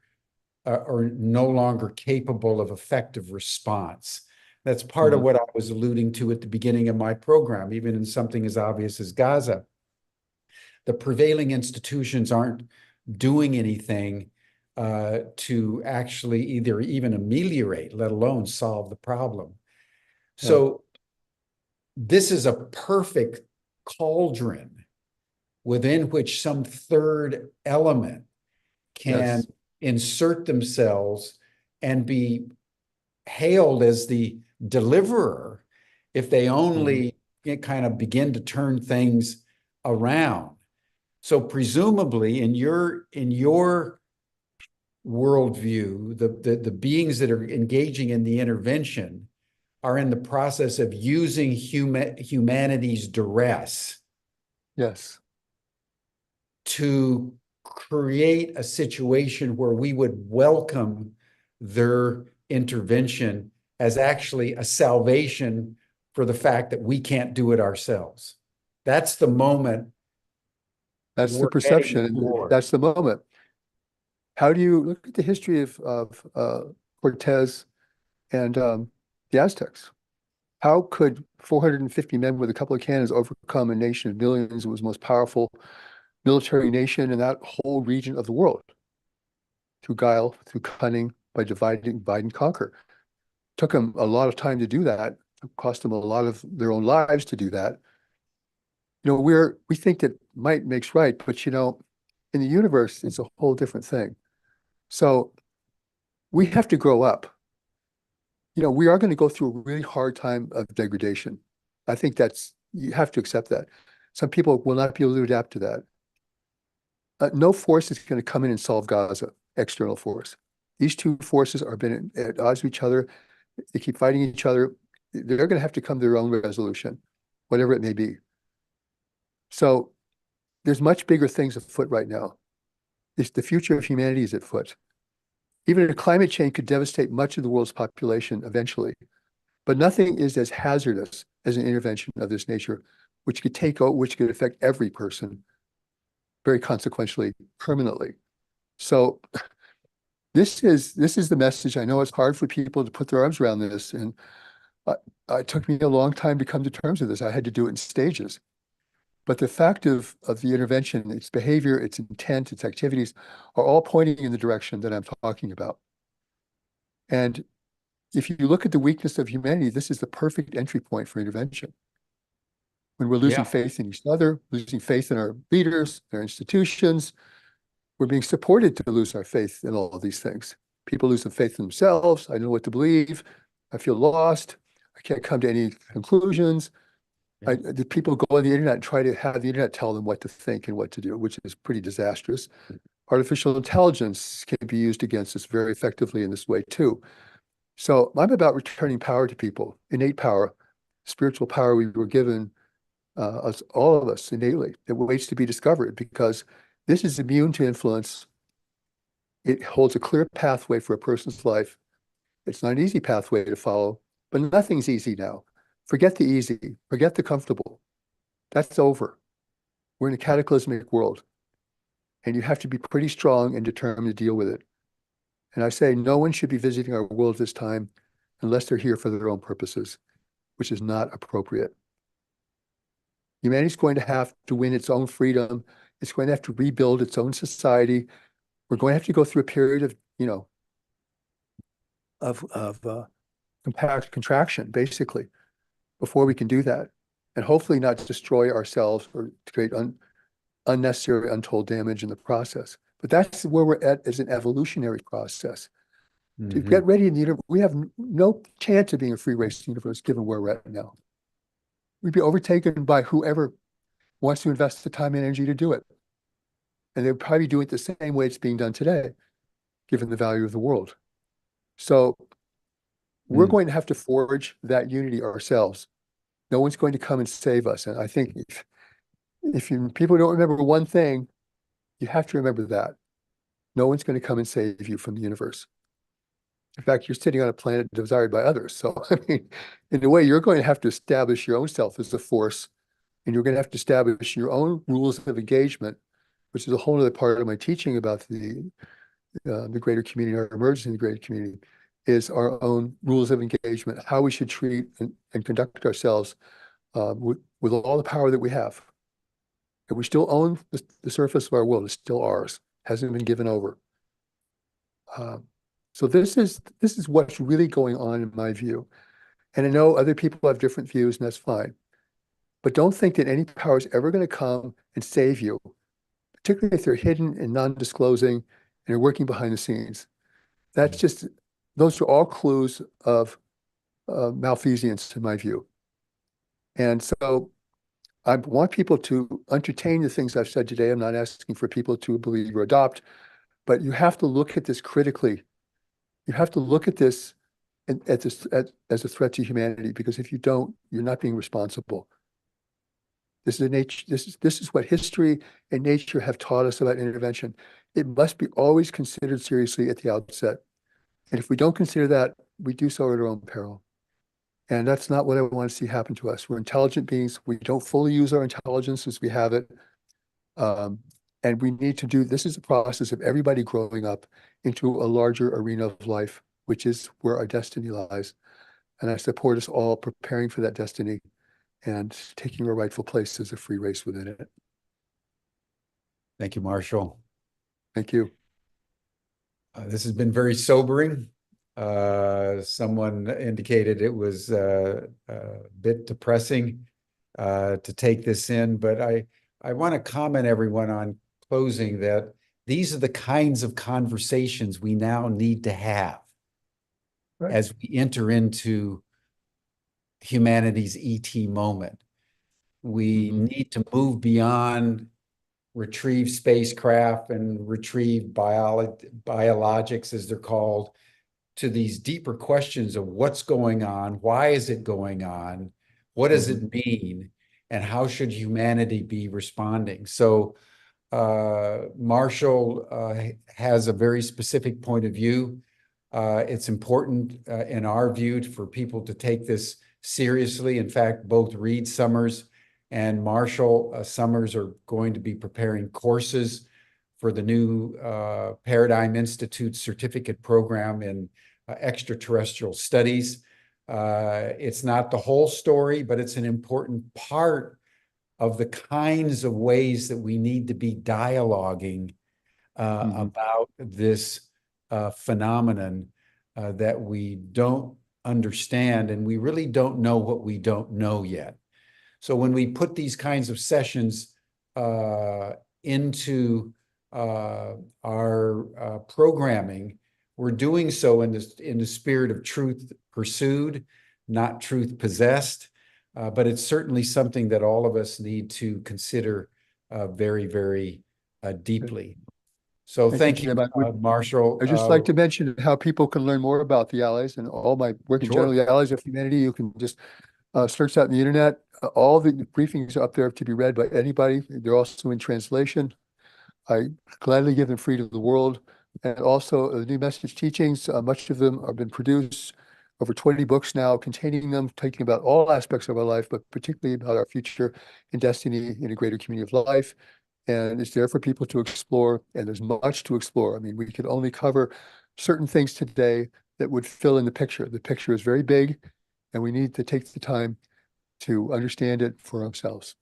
no longer capable of effective response. That's part of what I was alluding to at the beginning of my program, even in something as obvious as Gaza. The prevailing institutions aren't doing anything to actually either even ameliorate, let alone solve the problem. So this is a perfect cauldron within which some third element can insert themselves and be hailed as the deliverer if they only kind of begin to turn things around. So presumably in your worldview, the beings that are engaging in the intervention are in the process of using humanity's duress Yes. to create a situation where we would welcome their intervention as actually a salvation for the fact that we can't do it ourselves. That's the moment That's the we're heading perception. And toward. that's the moment. How do you look at the history of Cortez and the Aztecs? How could 450 men with a couple of cannons overcome a nation of millions? It was the most powerful military nation in that whole region of the world through guile, through cunning, by divide and conquer. Took them a lot of time to do that. It cost them a lot of their own lives to do that. We think that might makes right, but in the universe, it's a whole different thing. So we have to grow up. We are going to go through a really hard time of degradation. I think that's You have to accept that. Some people will not be able to adapt to that. No force is going to come in and solve Gaza, external force. These two forces are been at odds with each other. They keep fighting each other. They're going to have to come to their own resolution, whatever it may be. So there's much bigger things afoot right now. The future of humanity is at foot. Even a climate change could devastate much of the world's population eventually, but nothing is as hazardous as an intervention of this nature, which could affect every person very consequentially, permanently. So this is the message. I know it's hard for people to put their arms around this, and it took me a long time to come to terms with this. I had to do it in stages. But the fact of the intervention, its behavior, its intent, its activities, are all pointing in the direction that I'm talking about. And if you look at the weakness of humanity, this is the perfect entry point for intervention. When we're losing Yeah. faith in each other, losing faith in our leaders, our institutions, we're being supported to lose our faith in all of these things. People lose the faith in themselves. I don't know what to believe. I feel lost. I can't come to any conclusions. The people go on the internet and try to have the internet tell them what to think and what to do, which is pretty disastrous. Artificial intelligence can be used against us very effectively in this way too. So I'm about returning power to people, innate power, spiritual power we were given, all of us innately, that waits to be discovered, because this is immune to influence. It holds a clear pathway for a person's life. It's not an easy pathway to follow, but nothing's easy now. Forget the easy, forget the comfortable. That's over. We're in a cataclysmic world, and you have to be pretty strong and determined to deal with it. And I say no one should be visiting our world this time unless they're here for their own purposes, which is not appropriate. Humanity's going to have to win its own freedom. It's going to have to rebuild its own society. We're going to have to go through a period of, contraction, basically, before we can do that. And hopefully not destroy ourselves or create unnecessary, untold damage in the process. But that's where we're at as an evolutionary process. To get ready in the universe, we have no chance of being a free race universe given where we're at now. We'd be overtaken by whoever wants to invest the time and energy to do it. And they'd probably do it the same way it's being done today, given the value of the world. So we're going to have to forge that unity ourselves. No one's going to come and save us. And I think if people don't remember one thing, you have to remember that. No one's going to come and save you from the universe. In fact, you're sitting on a planet desired by others. So, I mean, in a way, you're going to have to establish your own self as a force, and you're going to have to establish your own rules of engagement, which is a whole other part of my teaching about the greater community, our emergence in the greater community, is our own rules of engagement, how we should treat and conduct ourselves with all the power that we have. And we still own the surface of our world. It's still ours, hasn't been given over. So this is what's really going on in my view. And I know other people have different views, and that's fine. But don't think that any power is ever going to come and save you, particularly if they're hidden and non-disclosing and are working behind the scenes. Those are all clues of malfeasance, in my view. And so I want people to entertain the things I've said today. I'm not asking for people to believe or adopt, but you have to look at this critically. You have to look at this as a threat to humanity, because if you don't, you're not being responsible. This is what history and nature have taught us about intervention. It must be always considered seriously at the outset. And if we don't consider that, we do so at our own peril. And that's not what I want to see happen to us. We're intelligent beings. We don't fully use our intelligence as we have it. And we need to this is a process of everybody growing up into a larger arena of life, which is where our destiny lies. And I support us all preparing for that destiny and taking our rightful place as a free race within it. Thank you, Marshall. Thank you. This has been very sobering. Someone indicated it was a bit depressing to take this in, but I want to comment everyone on closing that these are the kinds of conversations we now need to have as we enter into humanity's ET moment. We need to move beyond retrieve spacecraft and retrieve biologics, as they're called, to these deeper questions of what's going on, why is it going on, what does it mean, and how should humanity be responding? So Marshall has a very specific point of view. It's important in our view for people to take this seriously. In fact, both Reed Summers and Marshall Summers are going to be preparing courses for the new Paradigm Institute certificate program in extraterrestrial studies. It's not the whole story, but it's an important part of the kinds of ways that we need to be dialoguing about this phenomenon that we don't understand, and we really don't know what we don't know yet. So when we put these kinds of sessions into our programming, we're doing so in the spirit of truth pursued, not truth possessed. But it's certainly something that all of us need to consider very, very deeply. So thank you, Marshall. I'd just like to mention how people can learn more about the Allies and all my work in general, the Allies of Humanity. You can just search that on the internet. All the briefings are up there to be read by anybody. They're also in translation. I gladly give them free to the world. And also the new message teachings, much of them have been produced, over 20 books now containing them, talking about all aspects of our life, but particularly about our future and destiny in a greater community of life. And it's there for people to explore, and there's much to explore. I mean, we could only cover certain things today that would fill in the picture. The picture is very big, and we need to take the time to understand it for ourselves.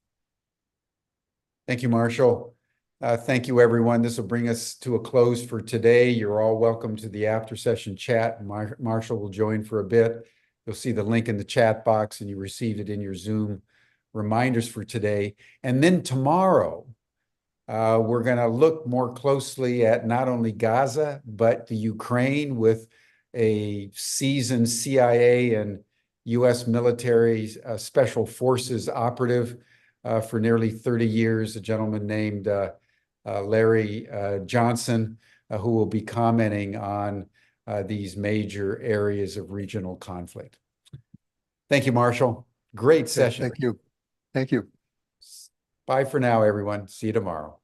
Thank you, Marshall. Thank you, everyone. This will bring us to a close for today. You're all welcome to the after session chat. Marshall will join for a bit. You'll see the link in the chat box, and you received it in your Zoom reminders for today. And then tomorrow, we're going to look more closely at not only Gaza, but the Ukraine with a seasoned CIA and U.S. military special forces operative for nearly 30 years, a gentleman named Larry Johnson, who will be commenting on these major areas of regional conflict. Thank you, Marshall. Great session. Thank you. Thank you. Bye for now, everyone. See you tomorrow.